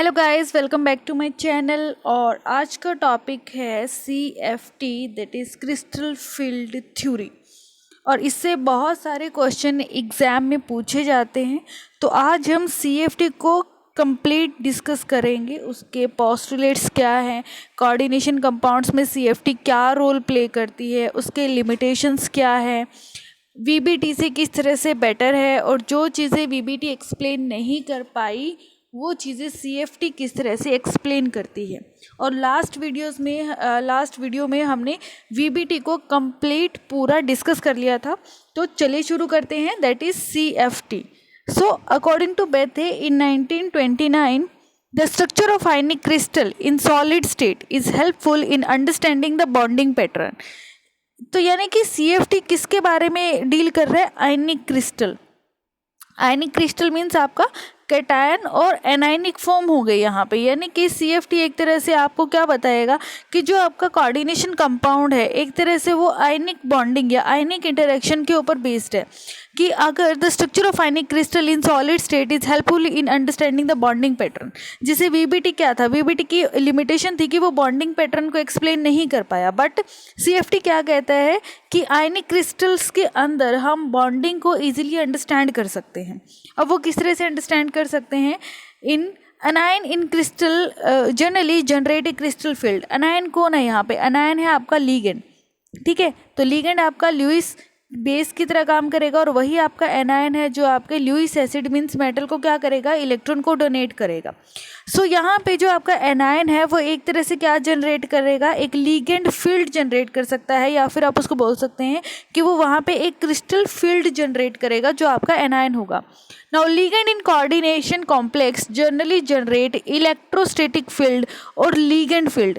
Hello guys, welcome back to my channel. और आज का टॉपिक है CFT, that is crystal field theory. और इससे बहुत सारे क्वेश्चन एग्ज़ाम में पूछे जाते हैं। तो आज हम CFT को कंप्लीट डिस्कस करेंगे। उसके पोस्टुलेट्स क्या हैं, कोऑर्डिनेशन कंपाउंड्स में CFT क्या रोल प्ले करती है, उसके लिमिटेशंस क्या है, VBT से किस तरह से बेटर है, और जो चीज़ें VBT एक्सप्लेन नहीं कर पाई वो चीज़ें CFT किस तरह से एक्सप्लेन करती है। और लास्ट वीडियो में हमने VBT को कंप्लीट पूरा डिस्कस कर लिया था। तो चलिए शुरू करते हैं, that is CFT। So according to Bethe in 1929, the structure of ionic crystal in solid state is helpful in understanding the bonding pattern. तो यानी कि CFT किसके बारे में डील कर रहा है? आयनिक क्रिस्टल। आयनिक क्रिस्टल मीन्स आपका कैटायन और एनायनिक फॉर्म हो गई यहाँ पे। यानी कि CFT एक तरह से आपको क्या बताएगा कि जो आपका कोऑर्डिनेशन कंपाउंड है एक तरह से वो आयनिक बॉन्डिंग या आयनिक इंटरेक्शन के ऊपर बेस्ड है। कि अगर the structure of ionic crystal in solid state is helpful in understanding the bonding pattern. जैसे VBT क्या था, VBT की लिमिटेशन थी कि वो बॉन्डिंग पैटर्न को एक्सप्लेन नहीं कर पाया, बट CFT क्या कहता है कि आयनिक क्रिस्टल्स के अंदर हम बॉन्डिंग को ईजिली अंडरस्टैंड कर सकते हैं। अब वो किस तरह से अंडरस्टैंड कर सकते हैं? इन अनायन इन crystal generally generate a crystal field. अनायन कौन है यहाँ पे? अनायन है आपका लीगेंड, ठीक है। तो लीगेंड आपका ल्यूइस बेस की तरह काम करेगा, और वही आपका एनायन है जो आपके ल्यूइस एसिड मीन्स मेटल को क्या करेगा? इलेक्ट्रॉन को डोनेट करेगा। सो यहाँ पे जो आपका एनायन है वो एक तरह से क्या जनरेट करेगा? एक लीगेंड फील्ड जनरेट कर सकता है, या फिर आप उसको बोल सकते हैं कि वो वहाँ पे एक क्रिस्टल फील्ड जनरेट करेगा जो आपका एनायन होगा। Now ligand in coordination complex generally generate electrostatic field और लीगेंड फील्ड।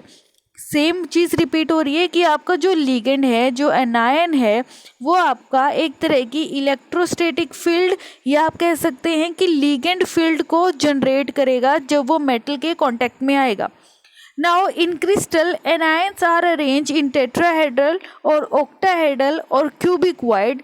सेम चीज़ रिपीट हो रही है कि आपका जो लीगेंड है, जो एनायन है, वो आपका एक तरह की इलेक्ट्रोस्टैटिक फील्ड या आप कह सकते हैं कि लीगेंड फील्ड को जनरेट करेगा जब वो मेटल के कांटेक्ट में आएगा। Now in crystal anions are arrange in tetrahedral और ऑक्टाहेड्रल और क्यूबिकॉइड।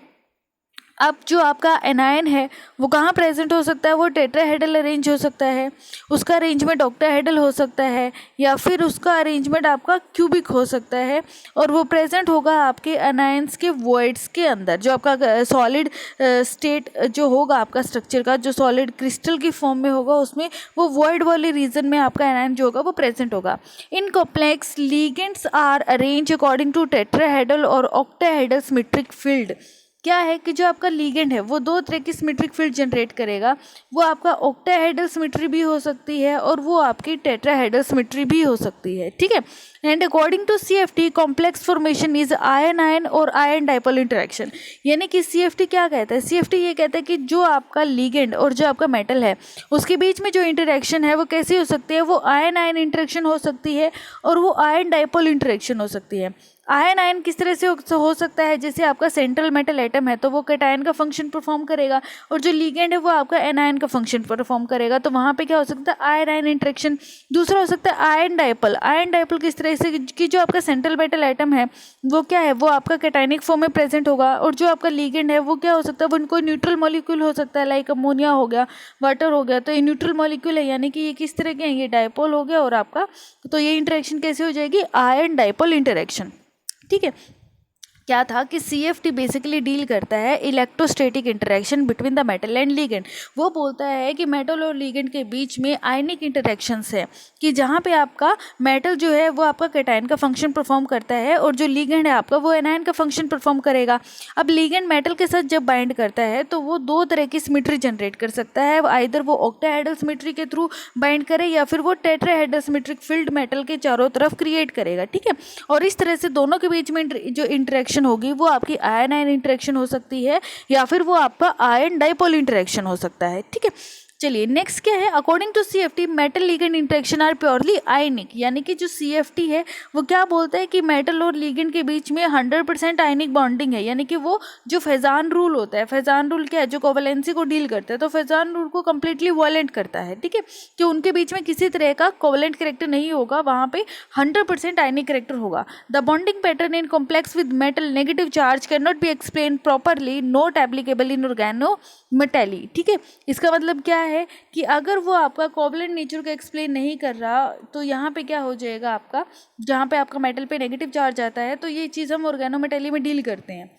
अब जो आपका एनायन है वो कहाँ प्रेजेंट हो सकता है? वो टेट्राहेड्रल अरेंज हो सकता है, उसका अरेंजमेंट ऑक्टाहेड्रल हो सकता है, या फिर उसका अरेंजमेंट आपका क्यूबिक हो सकता है। और वो प्रेजेंट होगा आपके एनायंस के वॉइड्स के अंदर। जो आपका सॉलिड स्टेट जो होगा आपका स्ट्रक्चर का, जो सॉलिड क्रिस्टल की फॉर्म में होगा, उसमें वो वॉइड वाले रीजन में आपका एनायन जो होगा वो प्रेजेंट होगा। In complex ligands are arrange according to tetrahedral और ऑक्टाहेड्रल सिमेट्रिक फील्ड। क्या है कि जो आपका लीगेंड है वो दो तरह की सिमेट्रिक फील्ड जनरेट करेगा। वो आपका ऑक्टाहेड्रल सिमेट्री भी हो सकती है और वो आपकी टेट्राहेड्रल सिमेट्री भी हो सकती है, ठीक है। And according to CFT complex formation is ion ion और आयन डाइपोल इंटरेक्शन। यानी कि CFT क्या कहता है? CFT ये कहता है कि जो आपका लीगेंड और जो आपका मेटल है उसके बीच में जो इंटरेक्शन है वो कैसी हो सकती है? वो आयन आयन इंटरेक्शन हो सकती है और वो आयन डाइपोल इंटरेक्शन हो सकती है। आयन आयन किस तरह से हो सकता है? जैसे आपका सेंट्रल मेटल एटम है तो वो कैटायन का फंक्शन परफॉर्म करेगा, और जो लीगेंड है वो आपका एनायन का फंक्शन परफॉर्म करेगा। तो वहाँ पे क्या हो सकता है? Ion ion interaction. दूसरा हो सकता है आयन डाइपोल। आयन डाइपोल किस तरह से कि जो आपका सेंट्रल मेटल एटम है वो क्या है? वो आपका कैटायनिक फॉर्म में प्रेजेंट होगा, और जो आपका लीगेंड है वो क्या हो सकता है? वो इनको न्यूट्रल मॉलिक्यूल हो सकता है, लाइक अमोनिया हो गया, वाटर हो गया। तो ये न्यूट्रल मॉलिक्यूल है, यानी कि ये किस तरह के हैं? ये डाइपोल हो गया। और आपका तो ये इंटरेक्शन कैसे हो जाएगी? आयन डाइपोल इंटरेक्शन, ठीक है। क्या था कि CFT बेसिकली डील करता है electrostatic interaction between the metal and ligand. वो बोलता है कि मेटल और लीगेंड के बीच में आयनिक इंटरेक्शंस है, कि जहाँ पे आपका मेटल जो है वो आपका कैटायन का फंक्शन परफॉर्म करता है, और जो लीगेंड है आपका वो एनायन का फंक्शन परफॉर्म करेगा। अब लीगेंड मेटल के साथ जब बाइंड करता है तो वो दो तरह की सिमेट्री जनरेट कर सकता है। आइदर वो ऑक्टाहेड्रल सिमेट्री के थ्रू बाइंड करे, या फिर वो टेट्राहेड्रल सिमेट्रिक फील्ड मेटल के चारों तरफ क्रिएट करेगा, ठीक है। और इस तरह से दोनों के बीच में जो इंटरेक्शन होगी वो आपकी आयन आयन इंटरेक्शन हो सकती है, या फिर वो आपका आयन डाइपोल इंटरेक्शन हो सकता है, ठीक है। चलिए नेक्स्ट क्या है? According to CFT metal ligand interaction are purely ionic. यानी कि जो CFT है वो क्या बोलता है कि मेटल और लीगेंड के बीच में 100% आयनिक बॉन्डिंग है। यानी कि वो जो फेजान रूल होता है, फेजान रूल क्या है? जो कोवेलेंसी को डील करता है, तो फेजान रूल को कम्प्लीटली वॉलेंट करता है, ठीक है। कि उनके बीच में किसी तरह का कोवेलेंट कैरेक्टर नहीं होगा, वहाँ पे 100% आयनिक कैरेक्टर होगा। The bonding pattern in complex with metal negative charge can not be explain properly, not applicable in organometallic, ठीक है। इसका मतलब क्या है कि अगर वो आपका कोवलेंट नेचर को एक्सप्लेन नहीं कर रहा तो यहाँ पे क्या हो जाएगा आपका, जहाँ पे आपका मेटल पे नेगेटिव चार्ज आता है, तो ये चीज़ हम ऑर्गेनोमेटेली में डील करते हैं।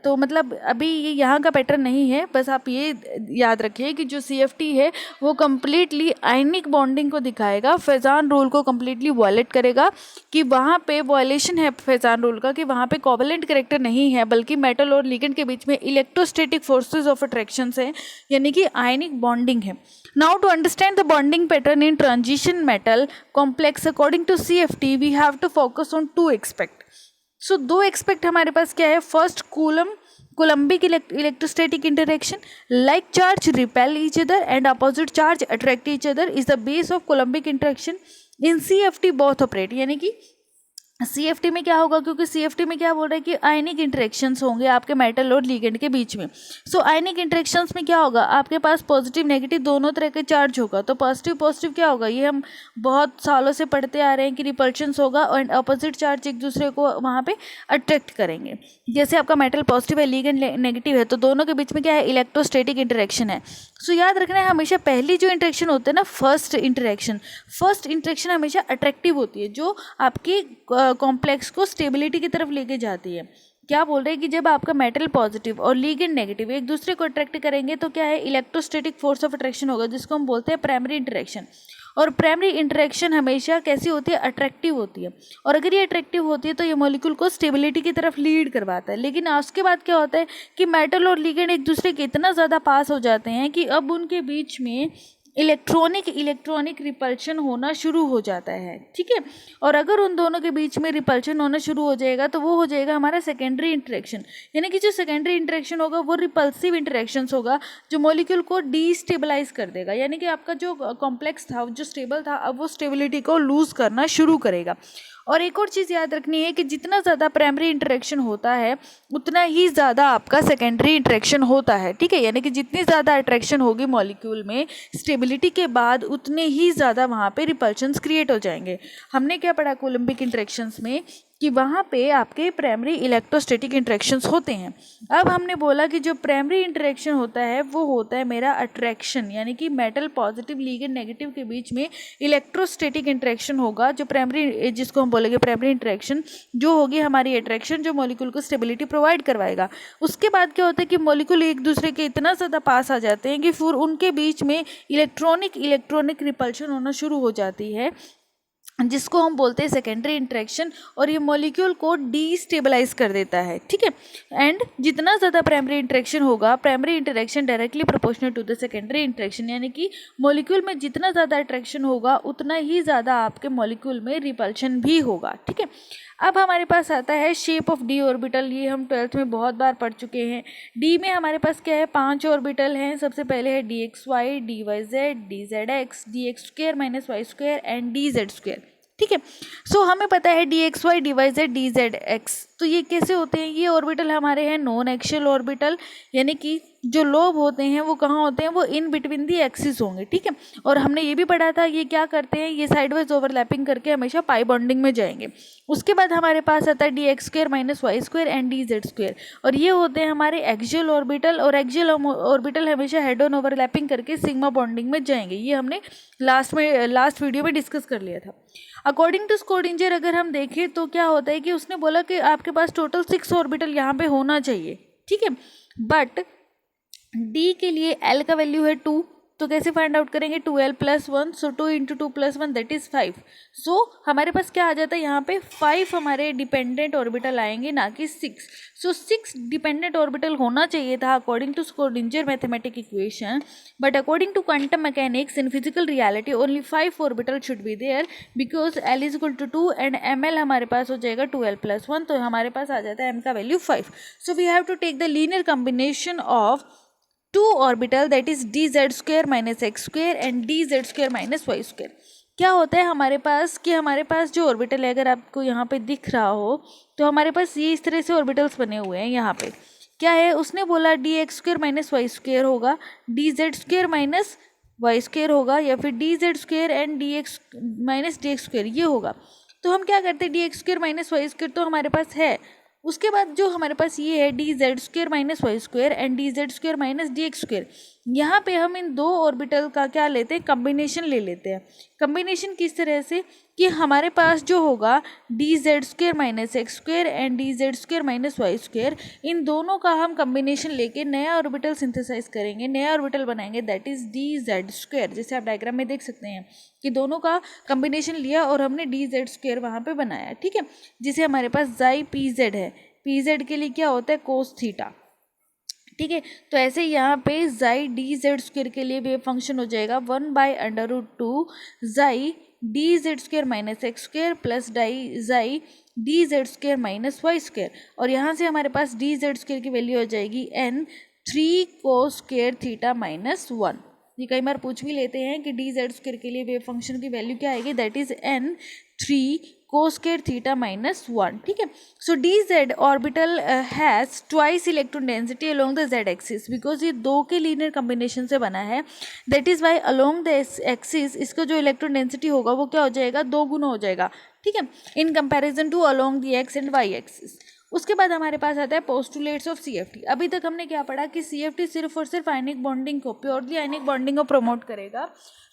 तो मतलब अभी ये यहाँ का पैटर्न नहीं है, बस आप ये याद रखिए कि जो CFT है वो कम्प्लीटली आयनिक बॉन्डिंग को दिखाएगा, फेजान रूल को कम्प्लीटली वॉयलेट करेगा कि वहाँ पे वॉयलेशन है फेजान रूल का, कि वहाँ पे कोवलेंट करेक्टर नहीं है बल्कि मेटल और लिगेंड के बीच में इलेक्ट्रोस्टैटिक फोर्सेस ऑफ अट्रैक्शन है, यानी कि आयनिक बॉन्डिंग है। Now to understand the bonding pattern in transition metal complex according to CFT we have to focus on 2 aspect. So 2 aspect हमारे पास क्या है, first coulombic electrostatic interaction, like charge repel each other and opposite charge attract each other is the base of coulombic interaction in CFT both operate. यानी कि CFT में क्या होगा, क्योंकि CFT में क्या बोल रहा है कि आयनिक इंटरेक्शंस होंगे आपके मेटल और लिगेंड के बीच में। सो आयनिक इंटरेक्शंस में क्या होगा, आपके पास पॉजिटिव नेगेटिव दोनों तरह के चार्ज होगा। तो पॉजिटिव पॉजिटिव क्या होगा, ये हम बहुत सालों से पढ़ते आ रहे हैं कि रिपल्शंस होगा और अपोजिट चार्ज एक दूसरे को वहाँ पे अट्रैक्ट करेंगे। जैसे आपका मेटल पॉजिटिव है, लिगेंड नेगेटिव है, तो दोनों के बीच में क्या है, इलेक्ट्रोस्टैटिक इंटरेक्शन है। सो याद रखना है हमेशा पहली जो इंटरेक्शन होता है ना, फर्स्ट इंटरेक्शन हमेशा अट्रैक्टिव होती है, जो आपकी कॉम्प्लेक्स को स्टेबिलिटी की तरफ लेके जाती है। क्या बोल रहे हैं कि जब आपका मेटल पॉजिटिव और लिगेंड नेगेटिव एक दूसरे को अट्रैक्ट करेंगे तो क्या है, इलेक्ट्रोस्टैटिक फोर्स ऑफ अट्रैक्शन होगा, जिसको हम बोलते हैं प्राइमरी इंटरेक्शन। और प्राइमरी इंटरेक्शन हमेशा कैसी होती है, अट्रैक्टिव होती है। और अगर ये अट्रैक्टिव होती है तो ये मॉलिक्यूल को स्टेबिलिटी की तरफ लीड करवाता है। लेकिन उसके बाद क्या होता है कि मेटल और लिगेंड एक दूसरे के इतना ज़्यादा पास हो जाते हैं कि अब उनके बीच में इलेक्ट्रॉनिक रिपल्शन होना शुरू हो जाता है। ठीक है, और अगर उन दोनों के बीच में रिपल्शन होना शुरू हो जाएगा तो वो हो जाएगा हमारा सेकेंडरी इंटरेक्शन। यानी कि जो सेकेंडरी इंटरेक्शन होगा वो रिपल्सिव इंटरेक्शंस होगा, जो मॉलिक्यूल को डीस्टेबलाइज कर देगा। यानी कि आपका जो कॉम्प्लेक्स था, जो स्टेबल था, अब वो स्टेबिलिटी को लूज करना शुरू करेगा। और एक और चीज़ याद रखनी है कि जितना ज़्यादा प्राइमरी इंटरेक्शन होता है उतना ही ज़्यादा आपका सेकेंडरी इंटरेक्शन होता है। ठीक है, यानी कि जितनी ज़्यादा अट्रैक्शन होगी मॉलिक्यूल में स्टेबिलिटी के बाद, उतने ही ज़्यादा वहाँ पे रिपल्शंस क्रिएट हो जाएंगे। हमने क्या पढ़ा कूलम्बिक इंटरेक्शंस में कि वहाँ पे आपके प्राइमरी इलेक्ट्रोस्टैटिक इंटरेक्शंस होते हैं। अब हमने बोला कि जो प्राइमरी इंटरेक्शन होता है वो होता है मेरा अट्रैक्शन, यानी कि मेटल पॉजिटिव लिगेंड नेगेटिव के बीच में इलेक्ट्रोस्टैटिक इंटरेक्शन होगा, जो प्राइमरी, जिसको हम बोलेंगे प्राइमरी इंटरेक्शन, जो होगी हमारी अट्रैक्शन, जो मॉलिक्यूल को स्टेबिलिटी प्रोवाइड करवाएगा। उसके बाद क्या होता है कि मॉलिक्यूल एक दूसरे के इतना ज़्यादा पास आ जाते हैं कि फिर उनके बीच में इलेक्ट्रॉनिक रिपल्शन होना शुरू हो जाती है, जिसको हम बोलते हैं सेकेंडरी इंटरेक्शन, और ये मॉलिक्यूल को डीस्टेबलाइज कर देता है। ठीक है, एंड जितना ज़्यादा प्राइमरी इंटरेक्शन होगा, primary interaction directly proportional to the secondary interaction, यानी कि मॉलिक्यूल में जितना ज़्यादा अट्रैक्शन होगा उतना ही ज़्यादा आपके मॉलिक्यूल में रिपल्शन भी होगा। ठीक है, अब हमारे पास आता है शेप ऑफ डी ऑर्बिटल। ये हम 12th में बहुत बार पढ़ चुके हैं। डी में हमारे पास क्या है, 5 ऑर्बिटल हैं। सबसे पहले है DXY, DYZ, DZX, DX² - Y² and DZ²। ठीक है, सो हमें पता है DXY, DYZ, DZX। तो ये कैसे होते हैं, ये ऑर्बिटल हमारे हैं नॉन एक्सियल ऑर्बिटल, यानी कि जो लोब होते हैं वो कहाँ होते हैं, वो इन बिटवीन दी एक्सिस होंगे। ठीक है, और हमने ये भी पढ़ा था ये क्या करते हैं, ये साइडवाइज ओवरलैपिंग करके हमेशा पाई बॉन्डिंग में जाएंगे। उसके बाद हमारे पास आता है DX² - Y² एंड DZ², और ये होते हैं हमारे एक्सियल ऑर्बिटल, और एक्सियल ऑर्बिटल हमेशा हेड ऑन ओवरलैपिंग करके सिग्मा बॉन्डिंग में जाएंगे। ये हमने लास्ट वीडियो में डिस्कस कर लिया था। अकॉर्डिंग टू स्कोडिंजर अगर हम देखें तो क्या होता है कि उसने बोला कि आपके पास टोटल 6 ऑर्बिटल यहाँ पे होना चाहिए। ठीक है, बट डी के लिए एल का वैल्यू है 2, तो कैसे फाइंड आउट करेंगे, 2l + 1, सो 2 × 2 + 1 दैट इज़ 5। सो हमारे पास क्या आ जाता है यहाँ पे 5 हमारे डिपेंडेंट ऑर्बिटल आएंगे, ना कि 6। सो 6 डिपेंडेंट ऑर्बिटल होना चाहिए था according to Schrodinger mathematic equation, but according to quantum mechanics in physical reality only 5 orbital should be there, because l = 2 and ml हमारे पास हो जाएगा 2l + 1, तो हमारे पास आ जाता है m का value 5। So we have to take the linear combination of 2 orbital that is DZ² - X² and DZ² - Y²। क्या होता है हमारे पास कि हमारे पास जो ऑर्बिटल है, अगर आपको यहाँ पे दिख रहा हो तो हमारे पास ये इस तरह से ऑर्बिटल्स बने हुए हैं। यहाँ पे क्या है, उसने बोला DX² - Y² होगा, DZ² - Y² होगा, या फिर DZ² एंड DX - DX², ये होगा। तो हम क्या करते हैं, DX² - Y² तो हमारे पास है। उसके बाद जो हमारे पास ये है DZ² - Y² and DZ² - DX², यहाँ पे हम इन दो ऑर्बिटल का क्या लेते हैं, कम्बिनेशन ले लेते हैं। कम्बिनेशन किस तरह से कि हमारे पास जो होगा dz² - x² and dz² - y², इन दोनों का हम कम्बिनेशन लेके नया ऑर्बिटल सिंथेसाइज करेंगे, नया ऑर्बिटल बनाएंगे, दैट इज dz²। जैसे आप डायग्राम में देख सकते हैं कि दोनों का कम्बिनेशन लिया और हमने dz² वहाँ पे बनाया, ठीक है, जिसे हमारे पास xi pz है। pz के लिए क्या होता है, कोस थीटा, ठीक है। तो ऐसे यहाँ पे xi dz² के लिए वेव फंक्शन हो जाएगा 1/√2 xi dz² - x² plus xi dz² - y²। और यहाँ से हमारे पास dz² की वैल्यू हो जाएगी n 3 cos² थीटा -1। ये कई बार पूछ भी लेते हैं कि dz² के लिए वेव फंक्शन की वैल्यू क्या आएगी, that is n 3 cos² theta -1, ठीक है। सो dz orbital has twice electron density along the z axis, because ये दो के लीनियर कॉम्बिनेशन से बना है, that is why along the axis इसका जो इलेक्ट्रॉन डेंसिटी होगा वो क्या हो जाएगा, 2 गुना हो जाएगा, ठीक है, in comparison to along the x and y axis. उसके बाद हमारे पास आता है पोस्टुलेट्स ऑफ CFT। अभी तक हमने क्या पढ़ा कि CFT सिर्फ और सिर्फ आयनिक बॉन्डिंग को, प्योरली आयनिक बॉन्डिंग को प्रमोट करेगा,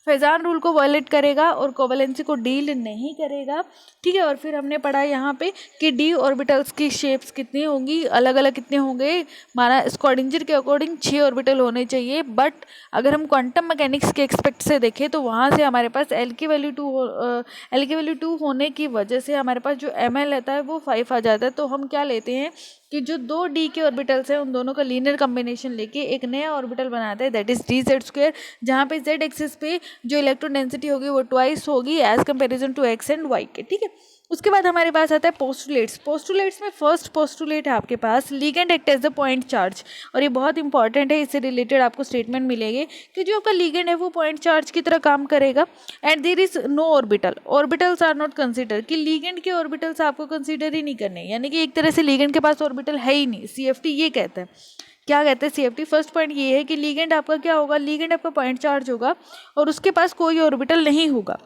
फैजान रूल को वायलेट करेगा और कोवेलेंसी को डील नहीं करेगा, ठीक है। और फिर हमने पढ़ा यहाँ पे कि d ऑर्बिटल्स की शेप्स कितनी होंगी, अलग अलग कितने होंगे, माना स्क्वाडिंजर के अकॉर्डिंग 6 ऑर्बिटल होने चाहिए, बट अगर हम क्वांटम मैकेनिक्स के एक्सपेक्ट से देखें तो वहाँ से हमारे पास L की वैल्यू 2 होने की वजह से हमारे पास जो ml रहता है वो 5 आ जाता है। तो हम क्या लेते हैं कि जो 2 d के ऑर्बिटल्स हैं उन दोनों का लीनियर कॉम्बिनेशन लेके एक नया ऑर्बिटल बनाते हैं, दैट इज dz², जहाँ पे z एक्सिस पे जो इलेक्ट्रॉन डेंसिटी होगी वो ट्वाइस होगी as comparison to x and y के, ठीक है। उसके बाद हमारे पास आता है पोस्टुलेट्स। पोस्टुलेट्स में फर्स्ट पोस्टुलेट है आपके पास ligand act as the point charge, और ये बहुत इंपॉर्टेंट है, इससे रिलेटेड आपको स्टेटमेंट मिलेंगे कि जो आपका लिगेंड है वो पॉइंट चार्ज की तरह काम करेगा and there is no orbital, orbitals are not consider, कि लिगेंड के ऑर्बिटल्स आपको कंसिडर ही नहीं करने, यानी कि एक तरह से लिगेंड के पास ऑर्बिटल है ही नहीं। CFT ये कहता है, क्या कहते हैं CFT, फर्स्ट पॉइंट ये है कि लिगेंड आपका क्या होगा, लिगेंड आपका पॉइंट चार्ज होगा और उसके पास कोई ऑर्बिटल नहीं होगा।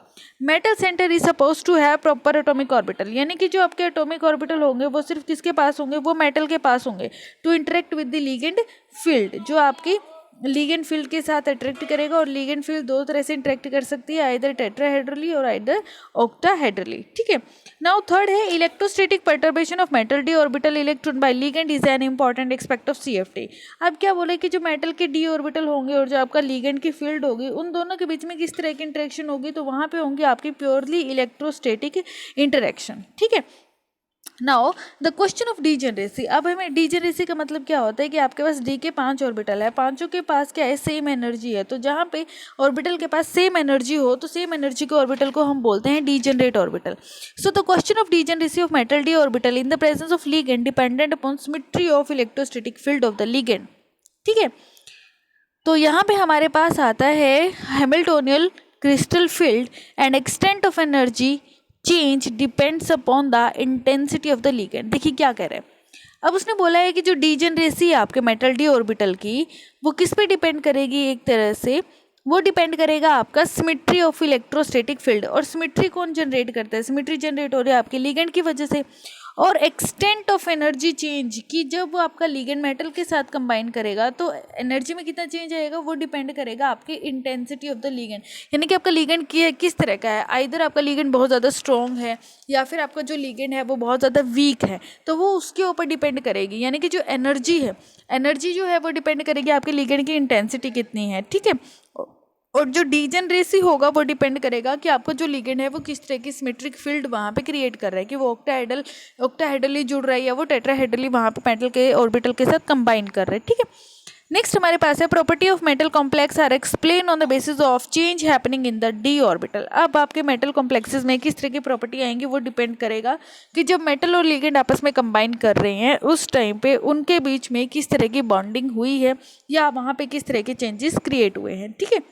Metal centre is suppose to have proper atomic orbital, यानी कि जो आपके एटॉमिक ऑर्बिटल होंगे वो सिर्फ किसके पास होंगे, वो मेटल के पास होंगे, to interact with the ligand field, जो आपकी लिगेंड फील्ड के साथ अट्रैक्ट करेगा। और लिगेंड फील्ड दो तरह से इंटरेक्ट कर सकती है, आइदर टेट्राहेड्रली और आइदर ऑक्टाहेड्रली, ठीक है। नाउ थर्ड है electrostatic perturbation of metal d orbital electron by ligand is an important aspect of CFT। अब क्या बोले कि जो मेटल के d ऑर्बिटल होंगे और जो आपका लिगेंड की फील्ड होगी उन दोनों के बीच में किस तरह की इंटरेक्शन होगी, तो वहाँ पे होंगी आपकी प्योरली इलेक्ट्रोस्टैटिक इंटरेक्शन, ठीक है। Now the question of degeneracy. अब हमें डीजेनरेसी का मतलब क्या होता है कि आपके पास डी के 5 ऑर्बिटल है, पांचों के पास क्या है, सेम एनर्जी है। तो जहाँ पे ऑर्बिटल के पास सेम एनर्जी हो तो सेम एनर्जी के ऑर्बिटल को हम बोलते हैं degenerate orbital. So the question of degeneracy of metal D orbital in the presence of ligand dependent upon symmetry of electrostatic field of the ligand, ठीक है। तो यहाँ पे हमारे पास आता है Hamiltonian crystal field and extent of energy change depends upon the intensity of the ligand. देखिए क्या कह रहे हैं, अब उसने बोला है कि जो डीजेनरेसी है आपके मेटल डी ऑर्बिटल की वो किस पे डिपेंड करेगी, एक तरह से वो डिपेंड करेगा आपका सिमेट्री ऑफ इलेक्ट्रोस्टैटिक फील्ड। और सिमेट्री कौन जनरेट करता है, सिमेट्री जनरेट हो रही है आपके लिगेंड की वजह से। और एक्सटेंट ऑफ एनर्जी चेंज की जब वो आपका लिगेंड मेटल के साथ कंबाइन करेगा तो एनर्जी में कितना चेंज आएगा, वो डिपेंड करेगा आपकी इंटेंसिटी ऑफ द लिगेंड, यानी कि आपका लिगेंड किस तरह का है, आइदर आपका लिगेंड बहुत ज़्यादा स्ट्रॉन्ग है या फिर आपका जो लिगेंड है वो बहुत ज़्यादा वीक है, तो वो उसके ऊपर डिपेंड करेगी। यानी कि जो एनर्जी है, एनर्जी जो है वो डिपेंड करेगी आपके लिगेंड की इंटेंसिटी कितनी है, ठीक है। और जो डीजेनरेसी होगा वो डिपेंड करेगा कि आपका जो लिगेंड है वो किस तरह की सिमेट्रिक फील्ड वहाँ पे क्रिएट कर रहा है, कि वो ऑक्टाहेड्रली जुड़ रहा है या वो टेट्राहेड्रली वहाँ पे मेटल के ऑर्बिटल के साथ कंबाइन कर रहा है, ठीक है। नेक्स्ट हमारे पास है property of metal complex are explain on the basis of change happening in the d orbital. अब आपके मेटल कॉम्प्लेक्सेस में किस तरह की प्रॉपर्टी आएंगी वो डिपेंड करेगा कि जब मेटल और लिगेंड आपस में कंबाइन कर रहे हैं उस टाइम पे उनके बीच में किस तरह की बॉन्डिंग हुई है या वहाँ पे किस तरह के चेंजेस क्रिएट हुए हैं, ठीक है।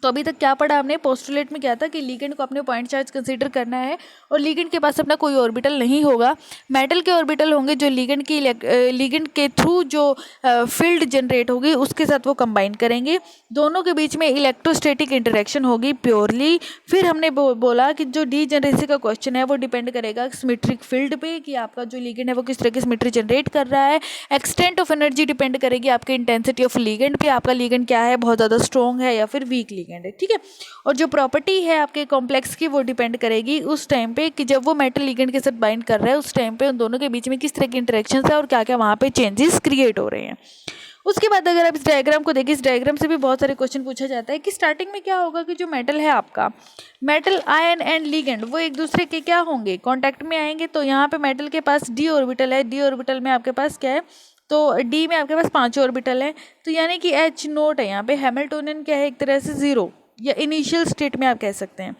तो अभी तक क्या पढ़ा हमने, पोस्टुलेट में क्या था कि लिगेंड को अपने पॉइंट चार्ज कंसीडर करना है और लिगेंड के पास अपना कोई ऑर्बिटल नहीं होगा, मेटल के ऑर्बिटल होंगे जो लिगेंड के थ्रू जो फील्ड जनरेट होगी उसके साथ वो कंबाइन करेंगे, दोनों के बीच में इलेक्ट्रोस्टैटिक इंटरेक्शन होगी प्योरली। फिर हमने बोला कि जो डीजेनरेसी का क्वेश्चन है वो डिपेंड करेगा सिमेट्रिक फील्ड पे कि आपका जो लिगेंड है वो किस तरह की सिमेट्री जनरेट कर रहा है। एक्सटेंट ऑफ एनर्जी डिपेंड करेगी आपके इंटेंसिटी ऑफ लिगेंड पे, आपका लिगेंड क्या है, बहुत ज़्यादा स्ट्रॉन्ग है या फिर वीक लिगेंड है, ठीक है। और जो प्रॉपर्टी है आपके कॉम्प्लेक्स की वो डिपेंड करेगी उस टाइम पे कि जब वो मेटल लिगेंड के साथ बाइंड कर रहा है उस टाइम पे उन दोनों के बीच में किस तरह की इंटरेक्शन है और क्या क्या वहाँ पे चेंजेस क्रिएट हो रहे हैं। उसके बाद अगर आप इस डायग्राम को देखिए, इस डायग्राम से भी बहुत सारे क्वेश्चन पूछा जाता है कि स्टार्टिंग में क्या होगा कि जो मेटल है आपका, मेटल आयन एंड लिगेंड वो एक दूसरे के क्या होंगे, कांटेक्ट में आएंगे। तो यहाँ पे मेटल के पास डी ऑर्बिटल है, डी ऑर्बिटल में आपके पास क्या है, तो डी में आपके पास 5 ऑर्बिटल है, तो यानी कि एच नोट है यहाँ पे, हैमिल्टोनियन क्या है एक तरह से 0 या इनिशियल स्टेट में आप कह सकते हैं।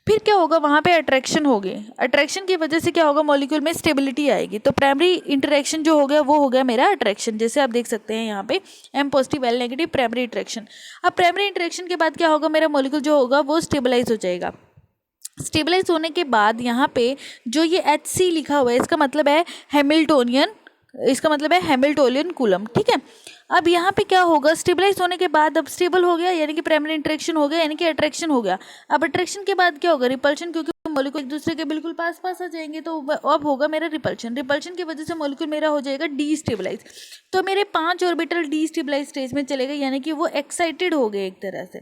फिर क्या होगा वहाँ पे अट्रैक्शन होगी, अट्रैक्शन की वजह से क्या होगा मॉलिक्यूल में स्टेबिलिटी आएगी, तो प्राइमरी इंटरेक्शन जो हो गया वो हो गया मेरा अट्रैक्शन, जैसे आप देख सकते हैं यहाँ पे M positive L negative primary interaction. अब प्राइमरी इंटरेक्शन के बाद क्या होगा, मेरा मॉलिक्यूल जो होगा वो स्टेबलाइज हो जाएगा। स्टेबलाइज होने के बाद यहाँ पे जो ये एच सी लिखा हुआ है इसका मतलब है हैमिल्टोनियन, इसका मतलब है हैमिल्टोनियन कूलम, ठीक है। अब यहाँ पे क्या होगा, स्टेबलाइज होने के बाद अब स्टेबल हो गया यानी कि प्राइमरी इंटरेक्शन हो गया यानी कि अट्रैक्शन हो गया। अब अट्रैक्शन के बाद क्या होगा, रिपल्शन, क्योंकि मॉलिक्यूल एक दूसरे के बिल्कुल पास पास आ जाएंगे तो अब होगा मेरा रिपल्शन, रिपल्शन की वजह से मॉलिक्यूल मेरा हो जाएगा डीस्टेबलाइज। तो मेरे 5 ऑर्बिटल डीस्टेबलाइज स्टेज में चले गए यानी कि वो एक्साइटेड हो गए एक तरह से,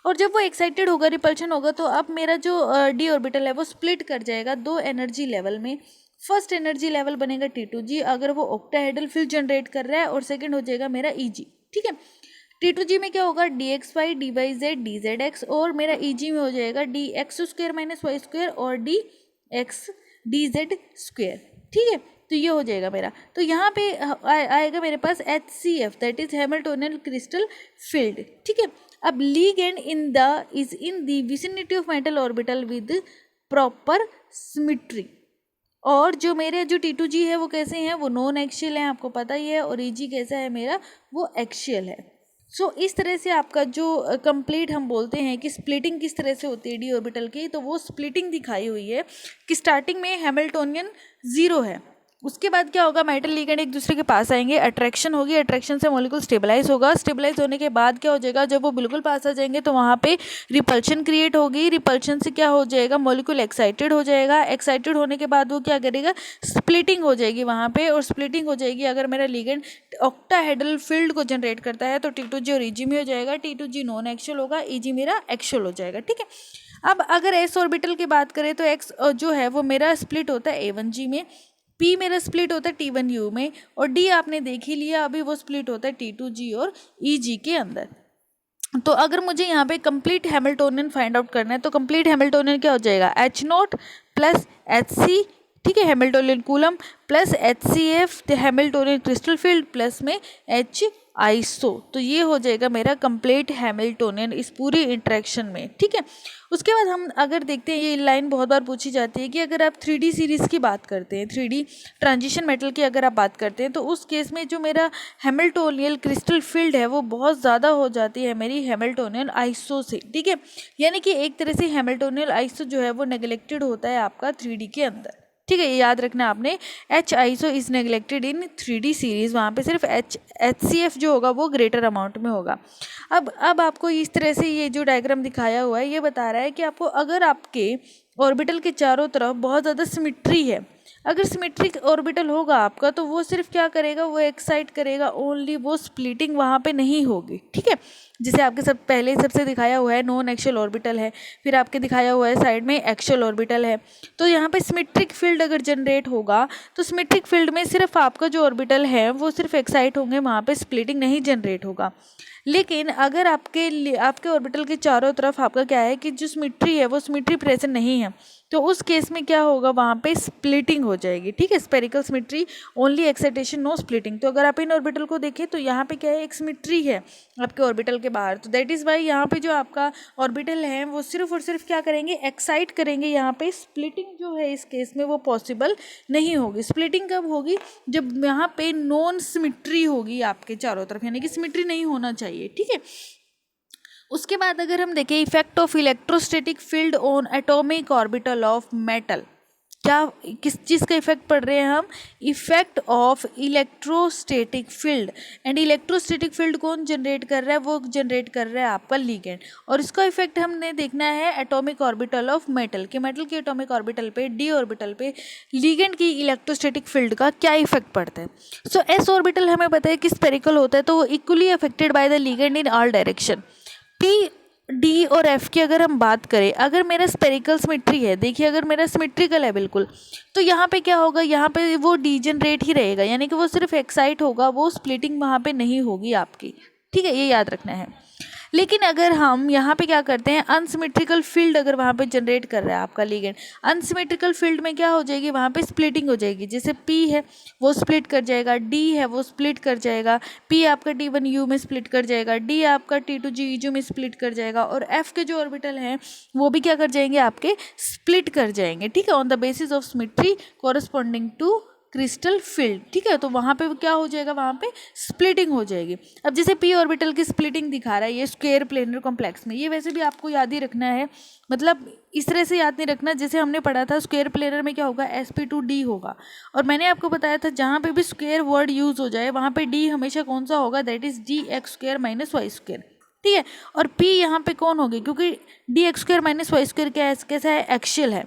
और जब वो एक्साइटेड होगा रिपल्शन होगा तो अब मेरा जो डी ऑर्बिटल है वो स्प्लिट कर जाएगा 2 एनर्जी लेवल में। फर्स्ट एनर्जी लेवल बनेगा T2G अगर वो ऑक्टाहेड्रल फील्ड जनरेट कर रहा है, और सेकंड हो जाएगा मेरा EG, ठीक है। T2G में क्या होगा, DXY DYZ DZX, और मेरा EG में हो जाएगा DX² माइनस वाई स्क्वायर और DX DZ स्क्वायर, ठीक है। तो ये हो जाएगा मेरा, तो यहाँ पे आएगा मेरे पास HCF that is Hamiltonian crystal field, ठीक है। अब ligand is in the vicinity of metal orbital with proper symmetry, और जो मेरे जो T2G है वो कैसे हैं, वो नॉन एक्शियल है आपको पता ही है, और EG कैसा है मेरा, वो एक्शियल है। सो इस तरह से आपका जो कंप्लीट हम बोलते हैं कि स्प्लिटिंग किस तरह से होती है डी ऑर्बिटल की, तो वो स्प्लिटिंग दिखाई हुई है कि स्टार्टिंग में हैमिल्टोनियन 0 है, उसके बाद क्या होगा, मेटल लिगेंड एक दूसरे के पास आएंगे, अट्रैक्शन होगी, अट्रैक्शन से मॉलिक्यूल स्टेबलाइज होगा, स्टेबलाइज होने के बाद क्या हो जाएगा, जब वो बिल्कुल पास आ जाएंगे तो वहाँ पे रिपल्शन क्रिएट होगी, रिपल्शन से क्या हो जाएगा, मॉलिक्यूल एक्साइटेड हो जाएगा, एक्साइटेड होने के बाद वो क्या करेगा, स्प्लिटिंग हो जाएगी वहाँ पे, और स्प्लिटिंग हो जाएगी अगर मेरा लिगेंड ऑक्टाहेड्रल फील्ड को जनरेट करता है तो T2G और EG में हो जाएगा, T2G नॉन एक्शियल होगा, EG मेरा एक्शियल हो जाएगा, ठीक है। अब अगर एस ऑर्बिटल की बात करें तो एक्स जो है वो मेरा स्प्लिट होता है A1G में, पी मेरा स्प्लिट होता है T1U में, और डी आपने देख ही लिया अभी वो स्प्लिट होता है T2G और EG के अंदर। तो अगर मुझे यहाँ पे कंप्लीट हैमिल्टोनियन फाइंड आउट करना है तो कंप्लीट हैमिल्टोनियन क्या हो जाएगा, H0 प्लस HC, ठीक है, Hamiltonian coulomb plus HCF Hamiltonian crystal field plus में H आइसो, तो ये हो जाएगा मेरा कंप्लीट हैमिल्टोनियन इस पूरी इंटरेक्शन में, ठीक है। उसके बाद हम अगर देखते हैं, ये लाइन बहुत बार पूछी जाती है कि अगर आप 3D सीरीज़ की बात करते हैं, 3D ट्रांजिशन मेटल की अगर आप बात करते हैं तो उस केस में जो मेरा हैमिल्टोनियन क्रिस्टल फील्ड है वो बहुत ज़्यादा हो जाती है मेरी हैमिल्टोनियन आइसो से, ठीक है। यानी कि एक तरह से हैमिल्टोनियन आइसो जो है वो नेगलेक्टेड होता है आपका 3D के अंदर, ठीक है, ये याद रखना आपने, H iso is neglected in 3D series, वहाँ पे सिर्फ HCF जो होगा वो ग्रेटर अमाउंट में होगा। अब आपको इस तरह से ये जो डायग्राम दिखाया हुआ है ये बता रहा है कि आपको अगर आपके ऑर्बिटल के चारों तरफ बहुत ज़्यादा सिमेट्री है, अगर सिमेट्रिक ऑर्बिटल होगा आपका तो वो सिर्फ क्या करेगा, वो एक्साइट करेगा ओनली, वो स्प्लिटिंग वहाँ पे नहीं होगी, ठीक है। जिसे आपके सब पहले सबसे दिखाया हुआ है नॉन एक्शियल ऑर्बिटल है, फिर आपके दिखाया हुआ है साइड में एक्शियल ऑर्बिटल है। तो यहाँ पे सिमेट्रिक फील्ड अगर जनरेट होगा तो सिमेट्रिक फील्ड में सिर्फ आपका जो ऑर्बिटल है वो सिर्फ एक्साइट होंगे, वहाँ पे स्प्लिटिंग नहीं जनरेट होगा। लेकिन अगर आपके ऑर्बिटल के चारों तरफ आपका क्या है कि जो सिमेट्री है वो सिमेट्री प्रेजेंट नहीं है, तो उस केस में क्या होगा, वहाँ पे स्प्लिटिंग हो जाएगी, ठीक है। Spherical symmetry only excitation no splitting. तो अगर आप इन ऑर्बिटल को देखें तो यहाँ पे क्या है, एक सिमेट्री है आपके ऑर्बिटल के बाहर, तो दैट इज़ वाई यहाँ पे जो आपका ऑर्बिटल है वो सिर्फ और सिर्फ क्या करेंगे, एक्साइट करेंगे, यहाँ पे स्प्लिटिंग जो है इस केस में वो पॉसिबल नहीं होगी। स्प्लिटिंग कब होगी, जब यहाँ पे नॉन सिमेट्री होगी आपके चारों तरफ, यानी कि सिमेट्री नहीं होना चाहिए, ठीक है। उसके बाद अगर हम देखें effect of electrostatic field on atomic orbital of metal, क्या किस चीज़ का इफेक्ट पढ़ रहे हैं हम, effect of electrostatic field. And electrostatic field कौन जनरेट कर रहा है, वो जनरेट कर रहा है आपका लिगेंड। और इसका इफेक्ट हमने देखना है एटॉमिक ऑर्बिटल ऑफ मेटल, कि मेटल के एटॉमिक ऑर्बिटल पे, डी ऑर्बिटल पे लिगेंड की इलेक्ट्रोस्टैटिक फील्ड का क्या इफेक्ट पड़ता है। सो एस ऑर्बिटल हमें पता है कि स्पेरिकल होता है, तो वो equally affected by the ligand in all direction. P, D और एफ की अगर हम बात करें, अगर मेरा स्पेरिकल सिमेट्री है, देखिए अगर मेरा सिमेट्रिकल है बिल्कुल, तो यहाँ पे क्या होगा, यहाँ पे वो डीजनरेट ही रहेगा, यानी कि वो सिर्फ एक्साइट होगा, वो स्प्लिटिंग वहाँ पे नहीं होगी आपकी, ठीक है, ये याद रखना है। लेकिन अगर हम यहाँ पे क्या करते हैं, अनसिमेट्रिकल फील्ड अगर वहाँ पे जनरेट कर रहा है आपका लिगेंड, अनसिमेट्रिकल फील्ड में क्या हो जाएगी, वहाँ पे स्प्लिटिंग हो जाएगी। जैसे P है वो स्प्लिट कर जाएगा, D है वो स्प्लिट कर जाएगा, P आपका T1U में स्प्लिट कर जाएगा, D आपका T2G में स्प्लिट कर जाएगा, और F के जो ऑर्बिटल हैं वो भी क्या कर जाएंगे, आपके स्प्लिट कर जाएंगे, ठीक है, on the basis of symmetry corresponding to crystal field, ठीक है। तो वहाँ पे क्या हो जाएगा, वहाँ पे स्प्लिटिंग हो जाएगी। अब जैसे पी ऑर्बिटल की स्प्लिटिंग दिखा रहा है ये स्क्वायर प्लेनर कॉम्प्लेक्स में, ये वैसे भी आपको याद ही रखना है, मतलब इस तरह से याद नहीं रखना, जैसे हमने पढ़ा था स्क्वायर प्लेनर में क्या होगा, sp2d होगा। और मैंने आपको बताया था जहाँ पे भी स्क्वायर वर्ड यूज हो जाए वहाँ पे d हमेशा कौन सा होगा, दैट इज dx² - y², ठीक है। और p यहाँ पे कौन होगी, क्योंकि dx² - y² क्या है, कैसा है, एक्शियल है,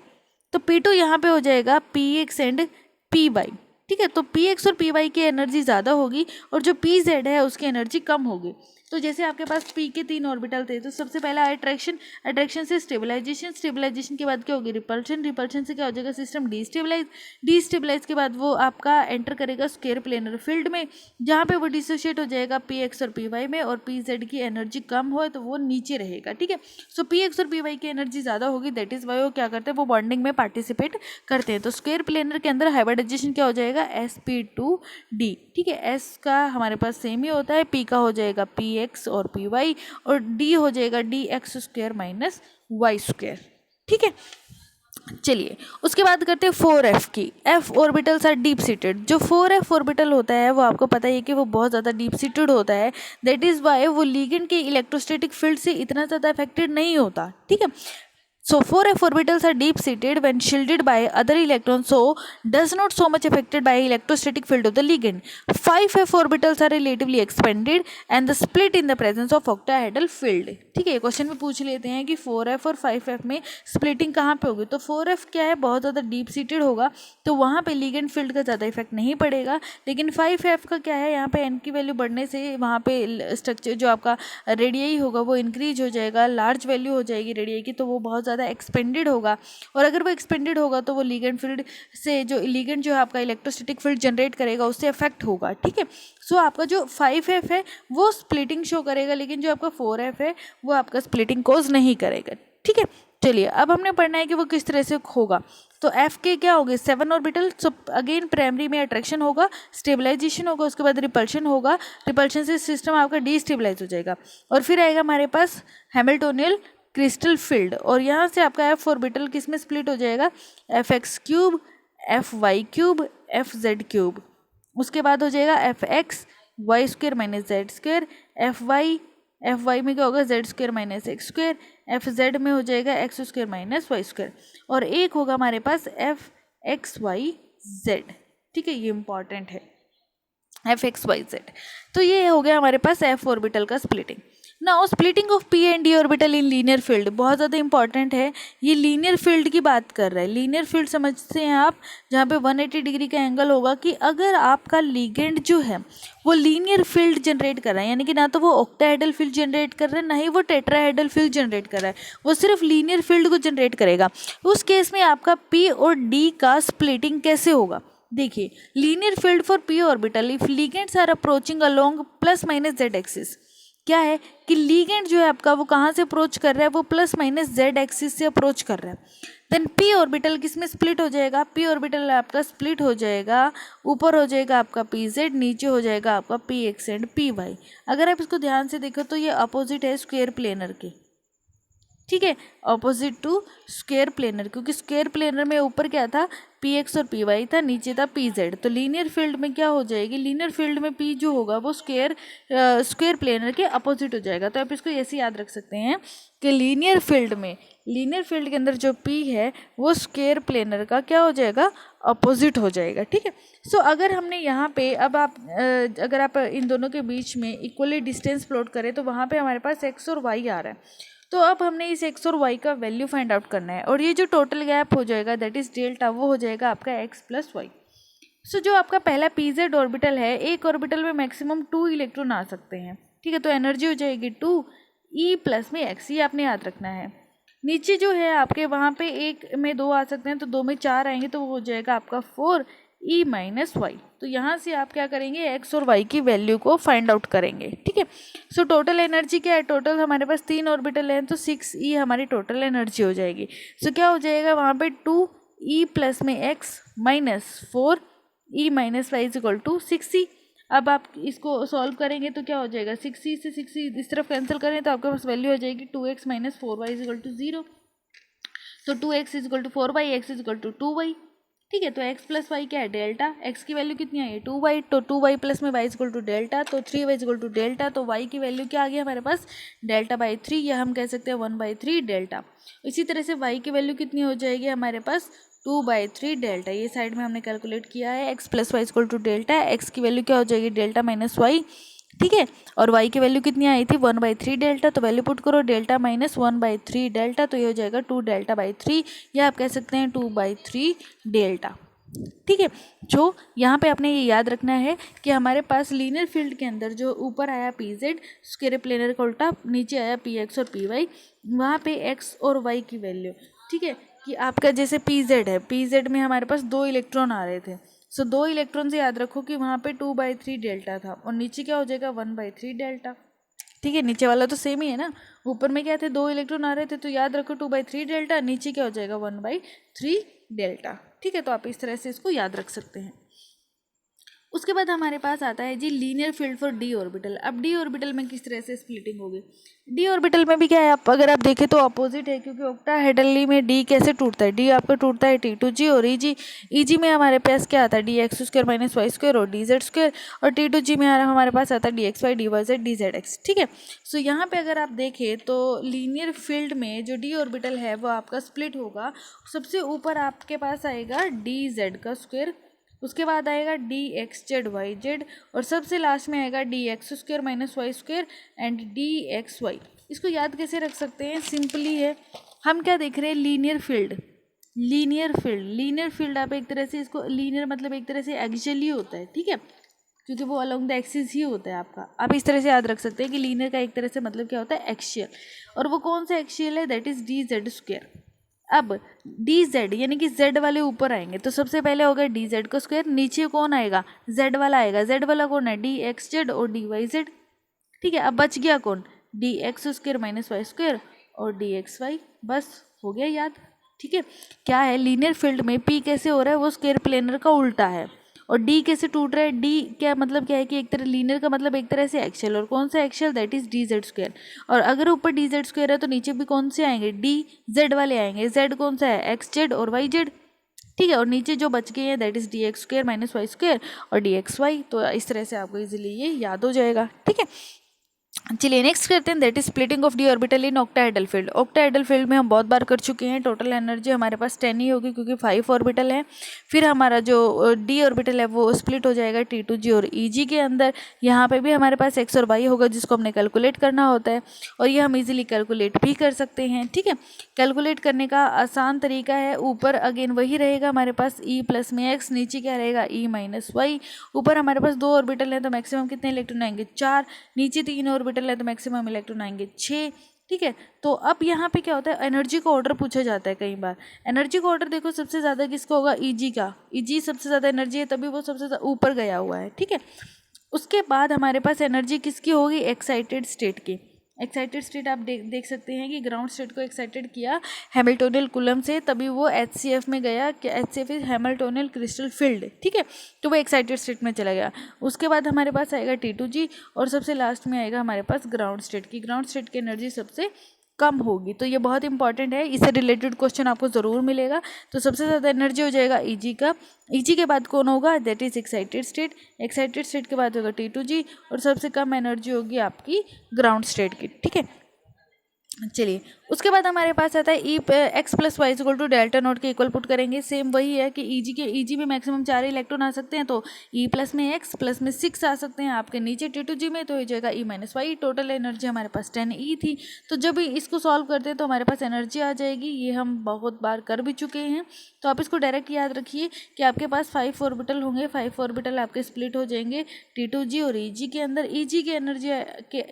तो p2 यहाँ पे हो जाएगा px एंड पी वाई, ठीक है। तो पी एक्स और पी वाई की एनर्जी ज़्यादा होगी और जो पी जेड है उसकी एनर्जी कम होगी। तो जैसे आपके पास पी के 3 ऑर्बिटल थे, तो सबसे पहला अट्रैक्शन, अट्रैक्शन से स्टेबलाइजेशन, स्टेबलाइजेशन के बाद क्या होगी, रिपल्शन, रिपल्शन से क्या हो जाएगा, सिस्टम डीस्टेबलाइज, डीस्टेबलाइज के बाद वो आपका एंटर करेगा स्क्वायर प्लेनर फील्ड में, जहाँ पे वो डिसोशिएट हो जाएगा पी एक्स और पी वाई में, और पी जेड की एनर्जी कम हो तो वो नीचे रहेगा, ठीक है। सो पी एक्स और पी वाई की एनर्जी ज़्यादा होगी, दैट इज़ वाई वो क्या करते हैं, वो बॉन्डिंग में पार्टिसिपेट करते हैं। तो स्क्वायर प्लेनर के अंदर हाइब्रिडाइजेशन क्या हो जाएगा, sp2d, ठीक है। s का हमारे पास सेम ही होता है, p का हो जाएगा px और py, और d हो जाएगा dx² - y², ठीक है। चलिए उसके बाद करते हैं 4f की। f orbitals are deep seated. जो 4f ऑर्बिटल होता है वो आपको पता है कि वो बहुत ज़्यादा डीप सीटेड होता है, दैट इज़ वाई वो लिगेंड के इलेक्ट्रोस्टैटिक फील्ड से इतना ज़्यादा अफेक्टेड नहीं होता, ठीक है। So 4f orbitals are deep seated when shielded by other electrons, so does not so much affected by electrostatic field of the ligand. 5f orbitals are relatively expanded and the split in the presence of octahedral field. ठीक है, question में पूछ लेते हैं कि 4f और 5f में splitting कहाँ पे होगी। तो 4f क्या है, बहुत ज़्यादा डीप सीटेड होगा, तो वहाँ पे लिगेंड फील्ड का ज़्यादा इफेक्ट नहीं पड़ेगा। लेकिन 5f का क्या है, यहाँ पे n की वैल्यू बढ़ने से वहाँ पे स्ट्रक्चर जो आपका रेडियाई होगा वो इंक्रीज हो जाएगा, लार्ज वैल्यू हो जाएगी रेडियाई की, तो वो बहुत ज़्यादा एक्सपेंडेड होगा। और अगर वो एक्सपेंडेड होगा तो वो लिगेंड फील्ड से जो लिगेंड जो है आपका इलेक्ट्रोस्टैटिक फील्ड जनरेट करेगा उससे अफेक्ट होगा, ठीक है। सो आपका जो 5f है वो स्प्लिटिंग शो करेगा, लेकिन जो आपका 4f है वो आपका स्प्लिटिंग कोज नहीं करेगा, ठीक है। चलिए अब हमने पढ़ना है कि वो किस तरह से होगा। तो एफ के क्या होंगे, 7 ऑर्बिटल। सो अगेन प्राइमरी में अट्रैक्शन होगा, स्टेबलाइजेशन होगा, उसके बाद रिपल्शन होगा, रिपल्शन से सिस्टम आपका डीस्टेबलाइज हो जाएगा, और फिर आएगा हमारे पास हैमिल्टोनियन क्रिस्टल फील्ड, और यहाँ से आपका एफ ऑर्बिटल किस में स्प्लिट हो जाएगा, fx³, fy³, fz³। उसके बाद हो जाएगा fx y² - z², fy में क्या होगा, z² - x², fz में हो जाएगा x² - y², और एक होगा हमारे पास fxyz, ठीक है, ये इंपॉर्टेंट है fxyz। तो ये हो गया हमारे पास f ऑर्बिटल का splitting. Now splitting of p and d orbital in linear field बहुत ज़्यादा इंपॉर्टेंट है। ये लीनियर फील्ड की बात कर रहा है। लीनियर फील्ड समझते हैं आप, जहाँ पे 180 डिग्री का एंगल होगा, कि अगर आपका लिगेंड जो है वो लीनियर फील्ड जनरेट कर रहा है, यानी कि ना तो वो ऑक्टाहेड्रल फील्ड जनरेट कर रहा है, ना ही वो टेट्राहेड्रल फील्ड जनरेट कर रहा है, वो सिर्फ लीनियर फील्ड को जनरेट करेगा। उस केस में आपका p और d का स्प्लिटिंग कैसे होगा, देखिए linear field for p orbital if ligands are approaching along ±z axis. क्या है कि लिगेंड जो है आपका वो कहाँ से अप्रोच कर रहा है, वो ±z एक्सिस से अप्रोच कर रहा है। देन p ऑर्बिटल किस में स्प्लिट हो जाएगा, p ऑर्बिटल आपका स्प्लिट हो जाएगा, ऊपर हो जाएगा आपका pz, नीचे हो जाएगा आपका px एंड py। अगर आप इसको ध्यान से देखो तो ये अपोजिट है स्क्वायर प्लेनर के, ठीक है, ऑपोजिट टू स्क्वायर प्लेनर, क्योंकि स्क्वायर प्लेनर में ऊपर क्या था, पी एक्स और पी वाई था, नीचे था पी जेड। तो लीनियर फील्ड में क्या हो जाएगी, लीनियर फील्ड में पी जो होगा वो स्क्वायर प्लेनर के अपोजिट हो जाएगा। तो आप इसको ऐसे याद रख सकते हैं कि लीनियर फील्ड के अंदर जो पी है वो स्क्वायर प्लेनर का क्या हो जाएगा, अपोजिट हो जाएगा। ठीक है, सो अगर हमने यहाँ पे अब आप अगर आप इन दोनों के बीच में इक्वली डिस्टेंस प्लॉट करें तो वहाँ पे हमारे पास एक्स और वाई आ रहा है। तो अब हमने इस एक्स और वाई का वैल्यू फाइंड आउट करना है, और ये जो टोटल गैप हो जाएगा दैट इज डेल्टा, वो हो जाएगा आपका एक्स प्लस वाई। सो जो आपका पहला पीजेड ऑर्बिटल है, एक ऑर्बिटल में मैक्सिमम 2 इलेक्ट्रॉन आ सकते हैं। ठीक है, तो एनर्जी हो जाएगी 2 ई प्लस में एक्स, ये आपने याद रखना है। नीचे जो है आपके वहाँ पे एक में 2 आ सकते हैं, तो 2 में 4 आएंगे, तो वो हो जाएगा आपका 4 ई माइनस वाई। तो यहाँ से आप क्या करेंगे, एक्स और वाई की वैल्यू को फाइंड आउट करेंगे। ठीक है, सो टोटल एनर्जी क्या है, टोटल हमारे पास 3 ऑर्बिटल हैं, तो 6 ई हमारी टोटल एनर्जी हो जाएगी। सो क्या हो जाएगा वहाँ पे 2 ई प्लस में x minus 4 e minus y is equal to 6 e. अब आप इसको सॉल्व करेंगे तो क्या हो जाएगा, 6 ई से 6 ई इस तरफ कैंसिल करें तो आपके पास वैल्यू हो जाएगी 2x minus 4y is equal to 0। तो 2x is equal to 4y, x is equal to 2y। ठीक है, तो x प्लस वाई क्या है, डेल्टा। x की वैल्यू कितनी आई है, 2y, तो 2y प्लस में y is equal to delta, तो 3y is equal to delta. तो y की वैल्यू क्या आ गई हमारे पास, डेल्टा बाई 3, या हम कह सकते हैं 1/3 डेल्टा। इसी तरह से y की वैल्यू कितनी हो जाएगी हमारे पास, 2/3 डेल्टा। ये साइड में हमने कैलकुलेट किया है, x plus y is equal to delta. x की वैल्यू क्या हो जाएगी, डेल्टा माइनस वाई। ठीक है, और y की वैल्यू कितनी आई थी, 1/3 डेल्टा। तो वैल्यू पुट करो, डेल्टा माइनस 1/3 डेल्टा, तो ये हो जाएगा 2 डेल्टा बाई 3, या आप कह सकते हैं 2/3 डेल्टा। ठीक है, जो यहाँ पे आपने ये याद रखना है कि हमारे पास लीनियर फील्ड के अंदर जो ऊपर आया पी जेड स्क्वायर प्लेनर का उल्टा, नीचे आया पी एक्स और पी वाई, वहाँ पे एक्स और वाई की वैल्यू, ठीक है, कि आपका जैसे पी जेड है, पी जेड में हमारे पास 2 इलेक्ट्रॉन आ रहे थे। सो 2 इलेक्ट्रॉन से याद रखो कि वहाँ पे 2/3 डेल्टा था, और नीचे क्या हो जाएगा 1/3 डेल्टा। ठीक है, नीचे वाला तो सेम ही है ना, ऊपर में क्या थे 2 इलेक्ट्रॉन आ रहे थे, तो याद रखो 2/3 डेल्टा, नीचे क्या हो जाएगा 1/3 डेल्टा। ठीक है, तो आप इस तरह से इसको याद रख सकते हैं। उसके बाद हमारे पास आता है जी linear field for d orbital. अब डी ऑर्बिटल में किस तरह से स्प्लिटिंग होगी, डी ऑर्बिटल में भी क्या है, आप अगर आप देखें तो अपोजिट है, क्योंकि ऑक्टाहेड्रली में डी कैसे टूटता है, डी आपका टूटता है T2G और EG में हमारे पास क्या आता है DX² माइनस वाई स्क्वायर और DZ², और T2G में हमारे पास आता है DXY DYZ DZX। ठीक है, सो यहाँ पे अगर आप देखें तो लीनियर फील्ड में जो डी ऑर्बिटल है वो आपका स्प्लिट होगा। सबसे ऊपर आपके पास आएगा DZ², उसके बाद आएगा DXZ YZ, और सबसे लास्ट में आएगा DX² minus y square and DXY। इसको याद कैसे रख सकते हैं, सिंपली है, हम क्या देख रहे हैं, लीनियर फील्ड आप एक तरह से इसको, लीनियर मतलब एक तरह से एक्सियल ही होता है। ठीक है, क्योंकि वो अलोंग द एक्सिस ही होता है आपका, आप इस तरह से याद रख सकते हैं कि लीनियर का एक तरह से मतलब क्या होता है, एक्सियल। और वो कौन सा एक्सियल है, दैट इज DZ²। अब DZ यानी कि Z वाले ऊपर आएंगे, तो सबसे पहले होगा DZ का स्क्वायर, नीचे कौन आएगा, Z वाला आएगा। Z वाला कौन है, DXZ और DYZ। ठीक है, अब बच गया कौन, DX² माइनस वाई स्क्वायर और DXY, बस हो गया याद। ठीक है, क्या है, लीनियर फील्ड में P कैसे हो रहा है, वो स्क्वायर प्लेनर का उल्टा है, और D कैसे टूट रहा है, D क्या मतलब क्या है कि एक तरह लीनियर का मतलब एक तरह से एक्सियल, और कौन सा एक्सियल, दैट इज DZ²। और अगर ऊपर DZ² है तो नीचे भी कौन से आएंगे, DZ वाले आएंगे। Z कौन सा है, XZ और YZ। ठीक है, और नीचे जो बच गए हैं that is DX² minus y square और DXY। तो इस तरह से आपको इजीली ये याद हो जाएगा। ठीक है, चलिए नेक्स्ट करते हैं, that is splitting of D orbital in octahedral field. Octahedral field में हम बहुत बार कर चुके हैं, टोटल एनर्जी हमारे पास 10 ही होगी क्योंकि 5 ऑर्बिटल है। फिर हमारा जो डी ऑर्बिटल है वो स्प्लिट हो जाएगा T2G और EG के अंदर। यहाँ पे भी हमारे पास x और y होगा जिसको हमने कैलकुलेट करना होता है, और ये हम इजीली कैलकुलेट भी कर सकते हैं। ठीक है, कैलकुलेट करने का आसान तरीका है, ऊपर अगेन वही रहेगा हमारे पास E प्लस में x, नीचे क्या रहेगा E माइनस वाई। ऊपर हमारे पास 2 ऑर्बिटल हैं तो मैक्सिमम कितने इलेक्ट्रॉन आएंगे, 4। नीचे 3 ऑर्बिटल है तो मैक्सिमम इलेक्ट्रॉन आएंगे 6। ठीक है, तो अब यहाँ पे क्या होता है, एनर्जी का ऑर्डर पूछा जाता है कई बार। एनर्जी का ऑर्डर देखो सबसे ज़्यादा किसका होगा, EG का। EG सबसे ज़्यादा एनर्जी है तभी वो सबसे ऊपर गया हुआ है। ठीक है, उसके बाद हमारे पास एनर्जी किसकी होगी, एक्साइटेड स्टेट की। एक्साइटेड स्टेट आप देख सकते हैं कि ग्राउंड स्टेट को एक्साइटेड किया हैमिल्टोनियल कूलम से, तभी वो HCF में गया, कि HCF इज हैमिल्टोनियल क्रिस्टल फील्ड। ठीक है, तो वो एक्साइटेड स्टेट में चला गया। उसके बाद हमारे पास आएगा T2G, और सबसे लास्ट में आएगा हमारे पास ग्राउंड स्टेट की। ग्राउंड स्टेट की एनर्जी सबसे कम होगी। तो ये बहुत इंपॉर्टेंट है, इससे रिलेटेड क्वेश्चन आपको ज़रूर मिलेगा। तो सबसे ज़्यादा एनर्जी हो जाएगा Eg का, Eg के बाद कौन होगा, that is excited state, excited state के बाद होगा T2G, और सबसे कम एनर्जी होगी आपकी ग्राउंड स्टेट की। ठीक है, चलिए उसके बाद हमारे पास आता है x plus y equal to delta naught के इक्वल पुट करेंगे। सेम वही है कि ईजी में मैक्सिमम 4 इलेक्ट्रॉन आ सकते हैं, तो ई प्लस में एक्स प्लस में 6 आ सकते हैं आपके नीचे T2G में, तो हो जाएगा ई माइनस वाई। टोटल एनर्जी हमारे पास 10 ई थी। तो जब इसको सॉल्व करते हैं तो हमारे पास एनर्जी आ जाएगी, ये हम बहुत बार कर भी चुके हैं। तो आप इसको डायरेक्ट याद रखिए कि आपके पास 5 ऑर्बिटल होंगे, 5 ऑर्बिटल आपके स्प्लिट हो जाएंगे T2G और ईजी के अंदर। ईजी के एनर्जी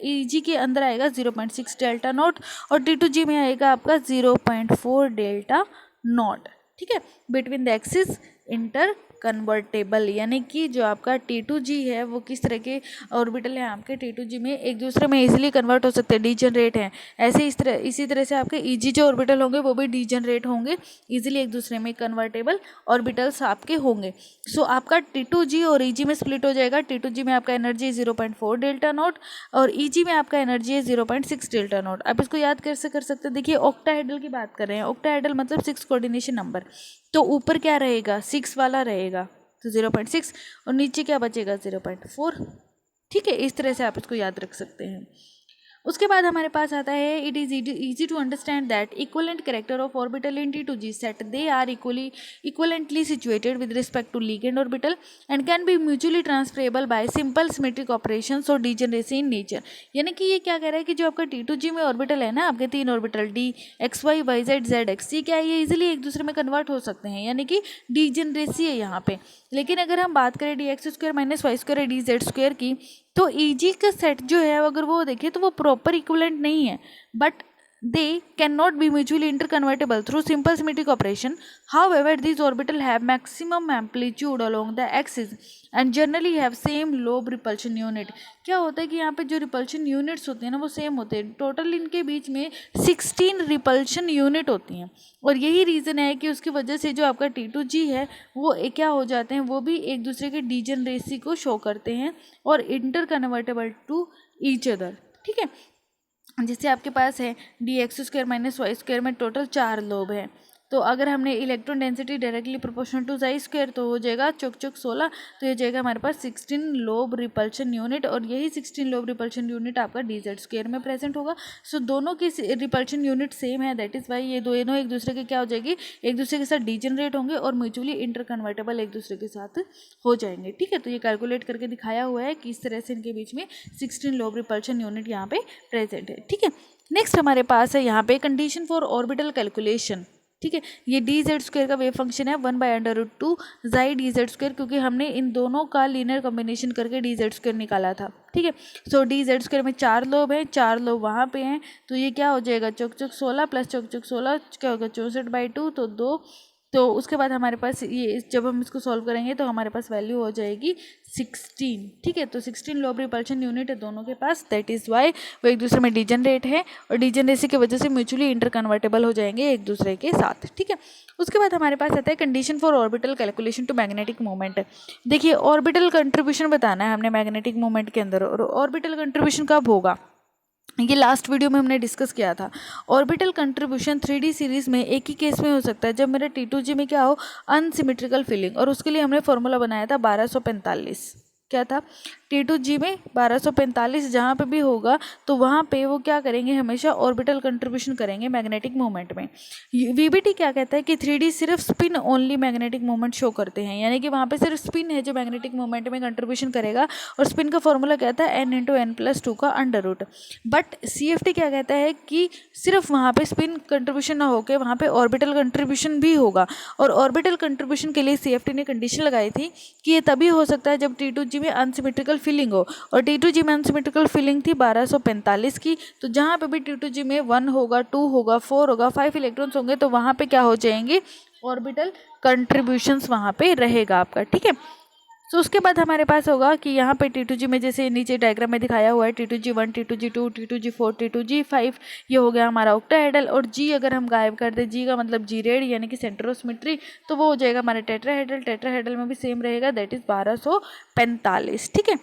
ईजी के अंदर आएगा 0.6 डेल्टा नॉट, और T2G में आएगा आपका 0.4 डेल्टा नॉट। ठीक है, between the axis inter convertible, यानी कि जो आपका T2G है वो किस तरह के ऑर्बिटल हैं आपके T2G में एक दूसरे में इजीली कन्वर्ट हो सकते हैं, डीजनरेट हैं। ऐसे इसी तरह से आपके Eg जो ऑर्बिटल होंगे वो भी डीजनरेट होंगे, इजीली एक दूसरे में कन्वर्टेबल ऑर्बिटल्स आपके होंगे। सो आपका T2G और Eg में स्प्लिट हो जाएगा। T2G में आपका एनर्जी 0.4 डेल्टा नॉट और Eg में आपका एनर्जी है 0.6 डेल्टा नॉट। आप इसको याद कैसे कर सकते हैं, देखिए ऑक्टाहेड्रल की बात कर रहे हैं, ऑक्टाहेड्रल मतलब 6 कोऑर्डिनेशन नंबर, तो ऊपर क्या रहेगा 6 वाला रहेगा, तो 0.6 और नीचे क्या बचेगा 0.4। ठीक है, इस तरह से आप इसको याद रख सकते हैं। उसके बाद हमारे पास आता है it is easy to understand that equivalent character of orbital in T2G set they are equivalently situated with respect to ligand orbital and can be mutually transferable by simple symmetric operations or degeneracy in nature। यानी कि ये क्या कह रहा है कि जो आपका T2G में ऑर्बिटल है ना, आपके 3 orbital D x y y z z x, ये क्या है, ये इजीली एक दूसरे में कन्वर्ट हो सकते हैं, यानी कि डीजेनरेसी है यहाँ पे। लेकिन अगर हम बात करें dx² माइनस वाई² dz² की, तो Eg का सेट जो है अगर वो देखें तो वो प्रॉपर इक्विवेलेंट नहीं है, but they can not B mutually interconvertible through simple symmetric operation. However these orbital have maximum amplitude along the axis and generally have same lobe repulsion unit। क्या होता है कि यहाँ पे जो रिपल्शन यूनिट्स होते हैं ना वो सेम होते हैं, टोटल इनके बीच में 16 रिपल्शन यूनिट होती हैं, और यही रीज़न है कि उसकी वजह से जो आपका T2G है वो क्या हो जाते हैं, वो भी एक दूसरे के डीजनरेसी को शो करते हैं और interconvertible to each other. ठीक है, जिससे आपके पास है dx² माइनस वाई² में टोटल 4 लोब है। तो अगर हमने electron density directly proportional to Chi² तो हो जाएगा चौक 16, तो ये जाएगा हमारे पास 16 लोब रिपल्शन यूनिट, और यही 16 लोब रिपल्शन यूनिट आपका dz² में प्रेजेंट होगा। सो दोनों की रिपल्शन यूनिट सेम है, दैट इज़ वाई ये दोनों एक दूसरे के क्या हो जाएगी, एक दूसरे के साथ डीजनरेट होंगे और म्यूचुअली इंटरकन्वर्टेबल एक दूसरे के साथ हो जाएंगे। ठीक है, तो ये कैलकुलेट करके दिखाया हुआ है कि इस तरह से इनके बीच में 16 लोब रिपल्शन यूनिट यहाँ पे प्रेजेंट है। ठीक है, नेक्स्ट हमारे पास है यहाँ पे कंडीशन फॉर ऑर्बिटल कैलकुलेशन। ठीक है, ये dz² का वेव फंक्शन है 1/√2 xi dz², क्योंकि हमने इन दोनों का लीनियर कॉम्बिनेशन करके dz² निकाला था। ठीक है, सो dz² में 4 लोब हैं, 4 लोब वहाँ पे हैं, तो ये क्या हो जाएगा चौक 16 प्लस चौक 16 क्या होगा 64/2, तो 2। तो उसके बाद हमारे पास ये जब हम इसको सॉल्व करेंगे तो हमारे पास वैल्यू हो जाएगी 16। ठीक है, तो 16 लोब रिपल्शन यूनिट है दोनों के पास, दैट इज़ वाई वो एक दूसरे में डीजनरेट है और डीजनरेसी की वजह से म्यूचुअली इंटरकन्वर्टेबल हो जाएंगे एक दूसरे के साथ। ठीक है, उसके बाद हमारे पास आता है condition for orbital calculation to magnetic moment. देखिए ऑर्बिटल कंट्रीब्यूशन बताना है हमने मैग्नेटिक मोमेंट के अंदर, और ऑर्बिटल कंट्रीब्यूशन कब होगा ये लास्ट वीडियो में हमने डिस्कस किया था। ऑर्बिटल कंट्रीब्यूशन 3D सीरीज में एक ही केस में हो सकता है, जब मेरा T2G में क्या हो अनसिमेट्रिकल फिलिंग, और उसके लिए हमने फॉर्मूला बनाया था 1245। क्या था T2G में 1245, जहाँ पे भी होगा तो वहाँ पे वो क्या करेंगे, हमेशा ऑर्बिटल कंट्रीब्यूशन करेंगे मैग्नेटिक मोमेंट में। VBT क्या कहता है कि 3D सिर्फ spin only magnetic moment show करते हैं, यानी कि वहाँ पे सिर्फ स्पिन है जो मैग्नेटिक मोमेंट में कंट्रीब्यूशन करेगा, और स्पिन का फॉर्मूला कहता है n × n+2 का अंडर रूट। बट CFT क्या कहता है कि सिर्फ वहाँ पे स्पिन कंट्रीब्यूशन ना होकर वहाँ पे ऑर्बिटल कंट्रीब्यूशन भी होगा, और ऑर्बिटल कंट्रीब्यूशन के लिए CFT ने कंडीशन लगाई थी कि ये तभी हो सकता है जब T2G में अनसिमेट्रिकल फिलिंग हो, और T2G में अनसिमेट्रिकल फिलिंग थी 1245 की। तो जहाँ पे भी T2G में 1 होगा 2 होगा 4 होगा 5 इलेक्ट्रॉन्स होंगे, तो वहाँ पे क्या हो जाएंगे ऑर्बिटल कंट्रीब्यूशंस वहाँ पे रहेगा आपका। ठीक है, तो उसके बाद हमारे पास होगा कि यहाँ पे T2G में जैसे नीचे डायग्राम में दिखाया हुआ है T2G1 T2G2 T2G4 T2G5, ये हो गया हमारा ऑक्टाहेड्रल, और G अगर हम गायब कर दें, G का मतलब G रेड यानी कि सेंटर ऑफ सिमेट्री, तो वो हो जाएगा हमारा टेट्राहेड्रल। टेट्राहेड्रल में भी सेम रहेगा, दैट इज़ 1245। ठीक है,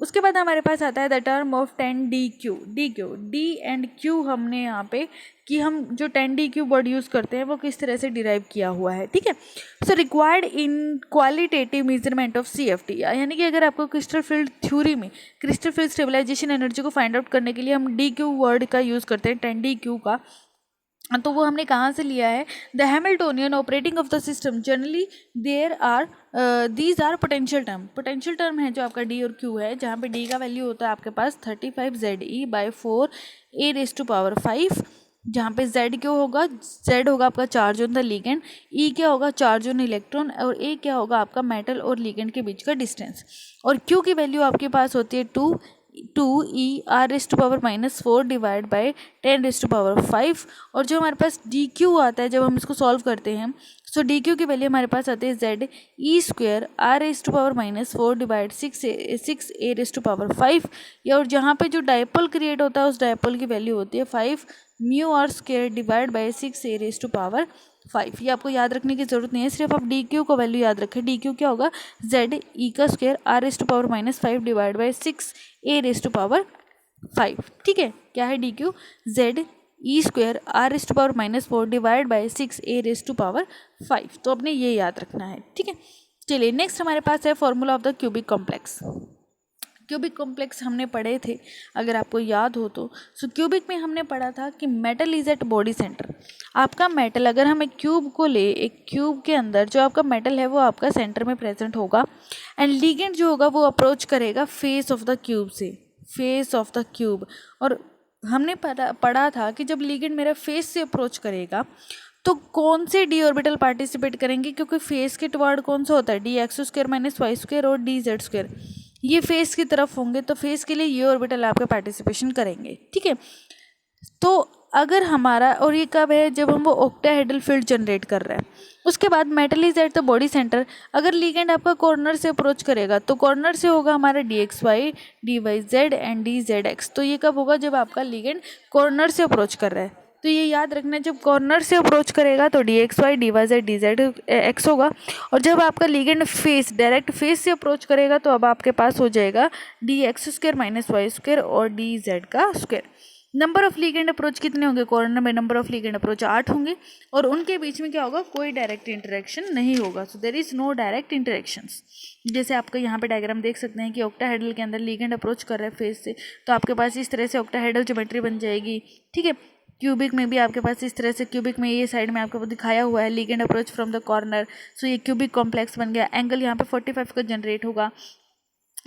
उसके बाद हमारे पास आता है the term of 10 DQ D and Q हमने यहाँ पे कि हम जो 10 DQ वर्ड यूज़ करते हैं वो किस तरह से डिराइव किया हुआ है, ठीक है। So required in qualitative measurement of CFT, यानी कि अगर आपको क्रिस्टल फील्ड थ्योरी में क्रिस्टल फील्ड स्टेबलाइजेशन एनर्जी को फाइंड आउट करने के लिए हम DQ वर्ड का यूज़ करते हैं 10 DQ का, तो वो हमने कहाँ से लिया है, the Hamiltonian operating of the system generally there are these are potential term है जो आपका डी और क्यू है, जहाँ पे डी का वैल्यू होता है आपके पास 35 ZE/4 A⁵ जहाँ पे Z क्यों होगा, Z होगा आपका charge on the ligand, E क्या होगा चार्ज ऑन इलेक्ट्रॉन, और A क्या होगा आपका मेटल और लिगेंड के बीच का डिस्टेंस, और Q की वैल्यू आपके पास होती है 2E r⁻⁻4 डिवाइड बाई 10⁵ और जो हमारे पास DQ आता है जब हम इसको सॉल्व करते हैं, सो DQ की वैल्यू हमारे पास आती है ZE² r⁻4 डिवाइड 6 A⁵ या, और जहाँ पे जो डायपोल क्रिएट होता है उस डायपोल की वैल्यू होती है 5 μr² डिवाइड बाई 6 A⁵ ये आपको याद रखने की ज़रूरत नहीं है, सिर्फ आप DQ को वैल्यू याद रखें। DQ क्या होगा, ZE² r⁻5 divide by 6 A⁵, ठीक है। क्या है DQ, ZE² r⁻4 divide by 6 A⁵, तो आपने ये याद रखना है, ठीक है। चलिए नेक्स्ट हमारे पास है formula of the cubic complex. Cubic complex हमने पढ़े थे अगर आपको याद हो तो। सो क्यूबिक में हमने पढ़ा था कि metal is at body centre. आपका मेटल, अगर हम एक क्यूब को ले, एक क्यूब के अंदर जो आपका मेटल है वो आपका सेंटर में प्रेजेंट होगा, एंड लिगेंड जो होगा वो अप्रोच करेगा फेस ऑफ द क्यूब से, फेस ऑफ द क्यूब। और हमने पढ़ा था कि जब लिगेंड मेरा फेस से अप्रोच करेगा तो कौन से डी ऑर्बिटल पार्टिसिपेट करेंगे, क्योंकि फेस के टुवार्ड कौन सा होता है, DX² - Y² और DZ², ये फेस की तरफ होंगे, तो फेस के लिए ये ऑर्बिटल आपका पार्टिसिपेशन करेंगे, ठीक है। तो अगर हमारा, और ये कब है, जब हम वो ऑक्टाहेड्रल फील्ड जनरेट कर रहे हैं। उसके बाद metal is at the body centre, अगर लिगेंड आपका कॉर्नर से अप्रोच करेगा तो कॉर्नर से होगा हमारा DXY DYZ एंड DZX। तो ये कब होगा, जब आपका लिगेंड कॉर्नर से अप्रोच कर रहा है। तो ये याद रखना, जब कॉर्नर से अप्रोच करेगा तो DXY DYZ DZX होगा, और जब आपका लिगेंड फेस, डायरेक्ट फेस से अप्रोच करेगा तो अब आपके पास हो जाएगा DX² - Y² और DZ²। Number of ligand approach कितने होंगे, कॉर्नर में नंबर ऑफ लिगेंड अप्रोच 8 होंगे, और उनके बीच में क्या होगा, कोई डायरेक्ट इंटरेक्शन नहीं होगा। So there is no direct interactions. जैसे आपका यहाँ पे डायग्राम देख सकते हैं कि ऑक्टाहेड्रल के अंदर लिगेंड अप्रोच कर रहे हैं फेस से, तो आपके पास इस तरह से ऑक्टाहेड्रल ज्योमेट्री बन जाएगी, ठीक है। क्यूबिक में भी आपके पास इस तरह से, क्यूबिक में ये साइड में आपको दिखाया हुआ है ligand approach from the corner, so ये क्यूबिक कॉम्प्लेक्स बन गया। एंगल यहाँ पे 45 का जनरेट होगा।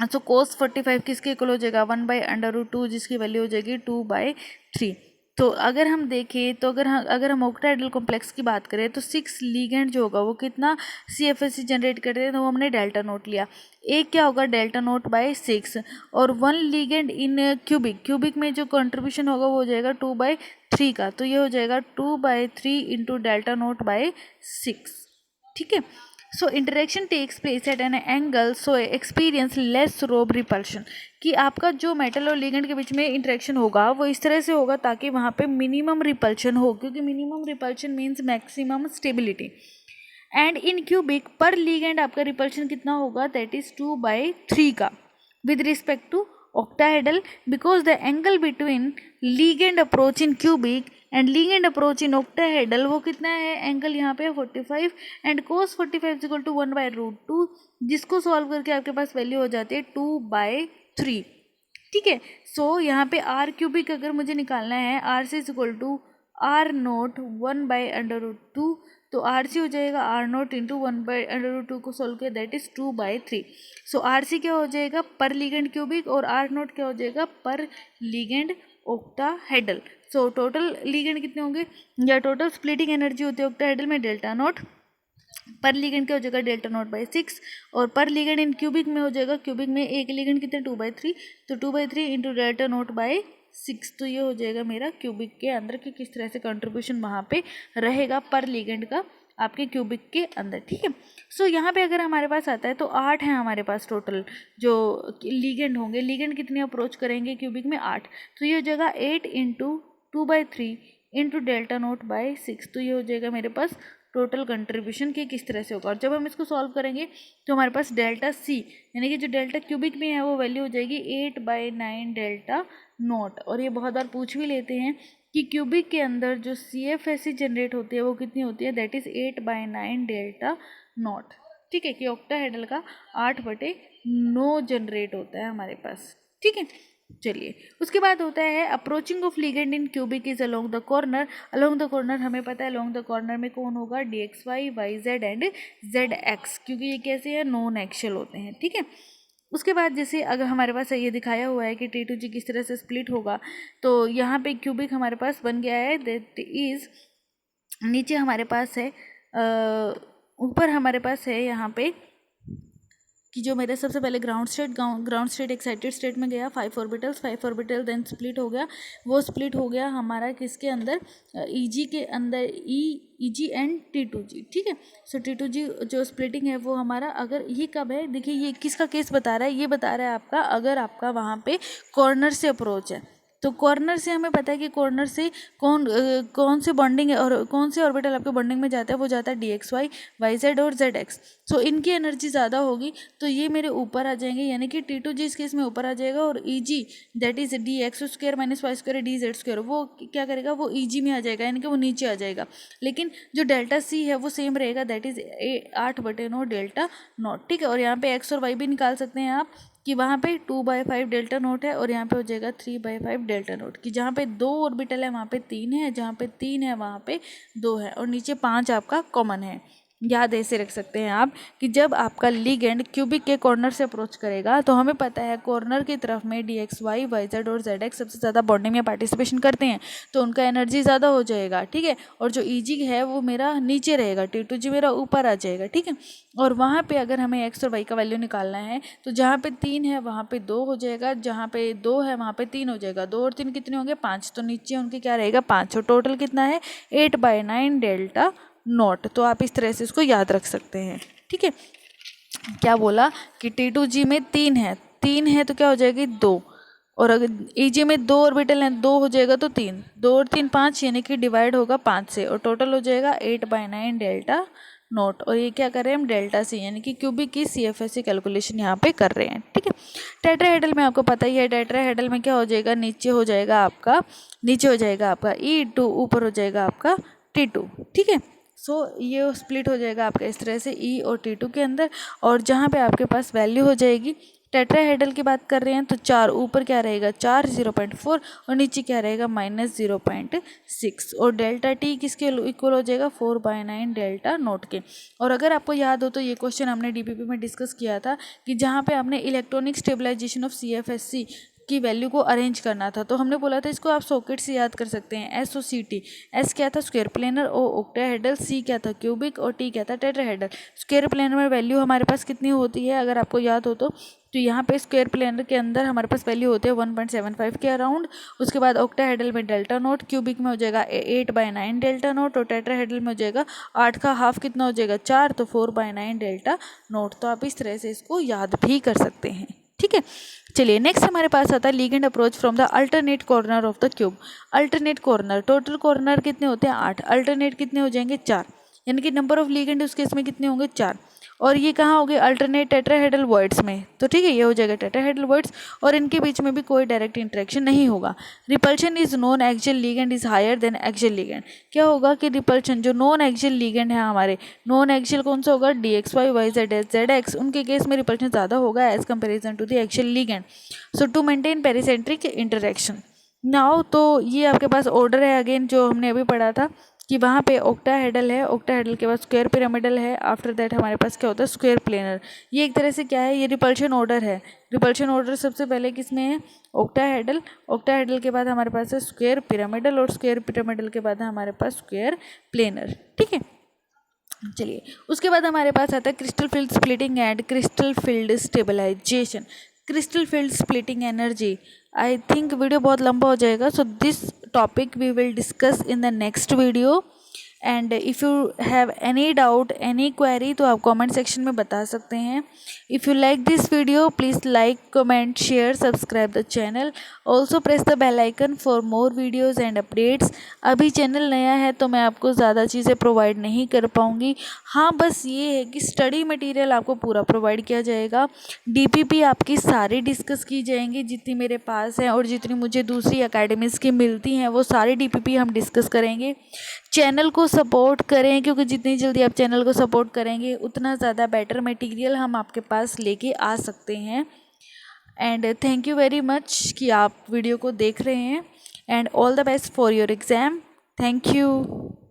सो cos 45 किसके इक्वल हो जाएगा, 1/√2, जिसकी वैल्यू हो जाएगी 2/3। तो अगर हम देखें तो अगर हम ऑक्टाहेड्रल कॉम्प्लेक्स की बात करें तो 6 लिगेंड जो होगा वो कितना CFSE जनरेट करते हैं, तो वो हमने डेल्टा नोट लिया। एक क्या होगा, डेल्टा नोट बाई 6, और 1 लिगेंड इन क्यूबिक में जो कंट्रीब्यूशन होगा वो हो जाएगा 2/3 का, तो ये हो जाएगा 2/3 इंटू डेल्टा नोट बाई 6, ठीक है। So interaction takes place at an angle, so experience less रोब रिपल्शन, कि आपका जो मेटल और लिगेंड के बीच में इंटरेक्शन होगा वो इस तरह से होगा ताकि वहाँ पे मिनिमम रिपल्शन हो, क्योंकि minimum repulsion means maximum stability. And in cubic पर लिगेंड आपका रिपल्शन कितना होगा, दैट इज 2/3 का with respect to octahedral, because the angle between ligand approach in cubic and ligand approach in octahedral वो कितना है, एंगल यहाँ पे 45, एंड cos 45 इक्वल टू 1/√2, जिसको सॉल्व करके आपके पास वैल्यू हो जाती है 2/3, ठीक है। सो यहाँ पे r क्यूबिक अगर मुझे निकालना है, R⁻ इक्वल टू R0 1/√2, तो RC हो जाएगा R0 इंटू 1/√2 को सोल्व किया, दैट इज 2/3। सो RC क्या हो जाएगा, पर लिगेंड क्यूबिक, और R0 क्या हो जाएगा, पर ligand octahedral. So total ligand कितने होंगे, या टोटल स्प्लिटिंग एनर्जी होती है ऑक्टाहेड्रल में डेल्टा नोट, पर लिगेंड क्या हो जाएगा डेल्टा नोट बाई 6, और पर लिगेंड इन क्यूबिक में हो जाएगा, क्यूबिक में एक लिगेंड कितने 2/3, तो 2/3 इंटू डेल्टा नोट बाई 6, तो ये हो जाएगा मेरा क्यूबिक के अंदर कि किस तरह से कंट्रीब्यूशन वहाँ पे रहेगा पर लिगेंड का आपके क्यूबिक के अंदर, ठीक है। सो यहाँ पे अगर हमारे पास आता है तो 8 है हमारे पास टोटल जो लिगेंड होंगे। लिगेंड कितने अप्रोच करेंगे क्यूबिक में, 8, तो ये हो जाएगा 8 into 2/3 into delta naught by 6, तो ये हो जाएगा मेरे पास टोटल कंट्रीब्यूशन की किस तरह से होगा। और जब हम इसको सॉल्व करेंगे तो हमारे पास डेल्टा सी यानी कि जो डेल्टा क्यूबिक में है वो वैल्यू हो जाएगी 8/9 डेल्टा नॉट। और ये बहुत बार पूछ भी लेते हैं कि क्यूबिक के अंदर जो CFSE जनरेट होती है वो कितनी होती है, दैट इज़ 8/9 डेल्टा नॉट। ठीक है, कि ऑक्टाहेड्रल का 8/9 जनरेट होता है हमारे पास। ठीक है, चलिए उसके बाद होता है approaching of ligand in cubic is along the corner. Along the corner हमें पता है अलोंग द कॉर्नर में कौन होगा, DXY, YZ एंड ZX, क्योंकि ये कैसे है, नॉन एक्शियल होते हैं। ठीक है, उसके बाद जैसे अगर हमारे पास ये दिखाया हुआ है कि T2G किस तरह से स्प्लिट होगा, तो यहाँ पे क्यूबिक हमारे पास बन गया है, दैट इज नीचे हमारे पास है ऊपर हमारे पास है यहाँ पे कि जो मेरा सबसे पहले ग्राउंड स्टेट एक्साइटेड स्टेट में गया 5 ऑर्बिटल देन स्प्लिट हो गया। वो स्प्लिट हो गया हमारा किसके अंदर, EG के अंदर, EG एंड T2G। ठीक है, सो T2G जो स्प्लिटिंग है वो हमारा, अगर ये कब है, देखिए ये किसका केस बता रहा है, ये बता रहा है आपका अगर आपका वहाँ पे कॉर्नर से अप्रोच है। तो कॉर्नर से हमें पता है कि कॉर्नर से कौन से बॉन्डिंग है और कौन से ऑर्बिटल आपके बॉन्डिंग में जाता है, वो जाता है DXY, YZ और ZX। सो इनकी एनर्जी ज़्यादा होगी तो ये मेरे ऊपर आ जाएंगे, यानी कि T2G इस केस में ऊपर आ जाएगा और EG that is DX² - Y² DZ², वो क्या करेगा, वो EG में आ जाएगा, यानी कि वो नीचे आ जाएगा। लेकिन जो डेल्टा C है वो सेम रहेगा, दैट इज 8/9 डेल्टा नॉट। ठीक है, और यहाँ पे X और Y भी निकाल सकते हैं आप कि वहाँ पे 2/5 डेल्टा नोट है और यहाँ पे हो जाएगा 3/5 डेल्टा नोट, कि जहाँ पे 2 ऑर्बिटल है वहाँ पे 3 है, जहाँ पे 3 है वहाँ पे 2 है और नीचे 5 आपका कॉमन है। याद ऐसे रख सकते हैं आप कि जब आपका लिगेंड क्यूबिक के कॉर्नर से अप्रोच करेगा तो हमें पता है कॉर्नर की तरफ में DXY, YZ और ZX सबसे ज़्यादा बॉन्डिंग में पार्टिसिपेशन करते हैं, तो उनका एनर्जी ज़्यादा हो जाएगा। ठीक है, और जो EG है वो मेरा नीचे रहेगा, T2G मेरा ऊपर आ जाएगा। ठीक है, और वहाँ पे अगर हमें X और Y का वैल्यू निकालना है तो जहाँ पे 3 है वहाँ पे 2 हो जाएगा, जहाँ पे 2 है वहाँ पे 3 हो जाएगा, 2 और 3 कितने होंगे, 5, तो नीचे उनके क्या रहेगा, 5, और टोटल कितना है 8/9 डेल्टा नॉट। तो आप इस तरह से इसको याद रख सकते हैं। ठीक है, क्या बोला कि T2G में 3 है तो क्या हो जाएगी 2, और अगर EG में 2 ऑर्बिटल हैं 2 हो जाएगा तो 3, 2 और 3 5, यानी कि डिवाइड होगा 5 से और टोटल हो जाएगा 8/9 डेल्टा नॉट। और ये क्या कर रहे हैं हम, डेल्टा C यानी कि क्यूबिक की CFSE कैलकुलेशन यहाँ पे कर रहे हैं। ठीक है, टेट्राहेड्रल में आपको पता ही है, टेट्राहेड्रल में क्या हो जाएगा, नीचे हो जाएगा आपका E2, ऊपर हो जाएगा आपका T2। ठीक है, सो ये स्प्लिट हो जाएगा आपका इस तरह से E और T2 के अंदर, और जहाँ पे आपके पास वैल्यू हो जाएगी, टेट्राहेड्रल की बात कर रहे हैं तो 4 ऊपर क्या रहेगा 4 0.4 और नीचे क्या रहेगा -0.6, और डेल्टा T किसके इक्वल हो जाएगा 4/9 डेल्टा नोट के। और अगर आपको याद हो तो ये क्वेश्चन हमने DPP में डिस्कस किया था कि जहाँ पे आपने इलेक्ट्रॉनिक स्टेबलाइजेशन ऑफ CFSE की वैल्यू को अरेंज करना था, तो हमने बोला था इसको आप सॉकेट से याद कर सकते हैं, SOCT। S क्या था, square planar, O octahedral, C क्या था, क्यूबिक, और T क्या था, टेट्राहेड्रल। स्क्वायर प्लेनर में वैल्यू हमारे पास कितनी होती है, अगर आपको याद हो तो यहाँ पे स्क्वायर प्लेनर के अंदर हमारे पास वैल्यू होती है 1.75 के अराउंड। उसके बाद ऑक्टाहेड्रल में डेल्टा नोट, क्यूबिक में हो जाएगा 8/9 डेल्टा नोट, और टेट्राहेड्रल में हो जाएगा 8 का हाफ कितना हो जाएगा 4, तो 4/9 डेल्टा नोट। तो आप इस तरह से इसको याद भी कर सकते हैं। ठीक है, चलिए नेक्स्ट हमारे पास आता है ligand approach from the alternate corner of the cube. Alternate corner, total corner कितने होते हैं 8, अल्टरनेट कितने हो जाएंगे 4, यानी कि नंबर ऑफ लिगेंड उस केस में कितने होंगे 4, और ये कहाँ हो गए अल्टरनेट टेट्राहेड्रल वॉइड्स में। तो ठीक है, ये हो जाएगा टेट्राहेड्रल वॉइड्स, और इनके बीच में भी कोई डायरेक्ट इंटरेक्शन नहीं होगा। Repulsion is non axial ligand is higher than axial ligand. क्या होगा कि रिपल्शन जो नॉन एक्सियल लिगेंड है हमारे, नॉन एक्सियल कौन सा होगा, DXY, YZ, ZX, उनके केस में रिपल्शन ज़्यादा होगा as comparison to the axial ligand. So to maintain pericentric interaction now, तो ये आपके पास ऑर्डर है अगेन जो हमने अभी पढ़ा था कि वहाँ पे ऑक्टाहेड्रल है, ऑक्टाहेड्रल के बाद स्क्वायर पिरामिडल है, आफ्टर दैट हमारे पास क्या होता है स्क्वायर प्लेनर। ये एक तरह से क्या है, ये रिपल्शन ऑर्डर है। रिपल्शन ऑर्डर सबसे पहले किस में है, ऑक्टाहेड्रल, ऑक्टाहेड्रल के बाद हमारे पास है स्क्वायर पिरामिडल, और स्क्वायर पिरामिडल के बाद हमारे पास स्क्वायर प्लेनर। ठीक है, चलिए उसके बाद हमारे पास आता है crystal field splitting and crystal field stabilisation. Crystal field splitting energy, I think video बहुत लंबा हो जाएगा, so this topic we will discuss in the next video. And if you have any doubt any query तो आप comment section में बता सकते हैं. If you like this video please like comment share subscribe the channel. Also press the bell icon for more videos and updates. अभी channel नया है तो मैं आपको ज़्यादा चीज़ें प्रोवाइड नहीं कर पाऊँगी. हाँ, बस ये है कि स्टडी मटेरियल आपको पूरा प्रोवाइड किया जाएगा. डीपीपी आपकी सारी डिस्कस की जाएंगी जितनी मेरे पास है, और जितनी मुझे दूसरी अकेडमीज़ की मिलती हैं वो सारी डीपीपी हम डिस्कस करेंगे. चैनल को सपोर्ट करें, क्योंकि जितनी जल्दी आप चैनल को सपोर्ट करेंगे उतना ज़्यादा बेटर मटेरियल हम आपके पास लेके आ सकते हैं. And thank you very much कि आप वीडियो को देख रहे हैं. And all the best for your exam. Thank you.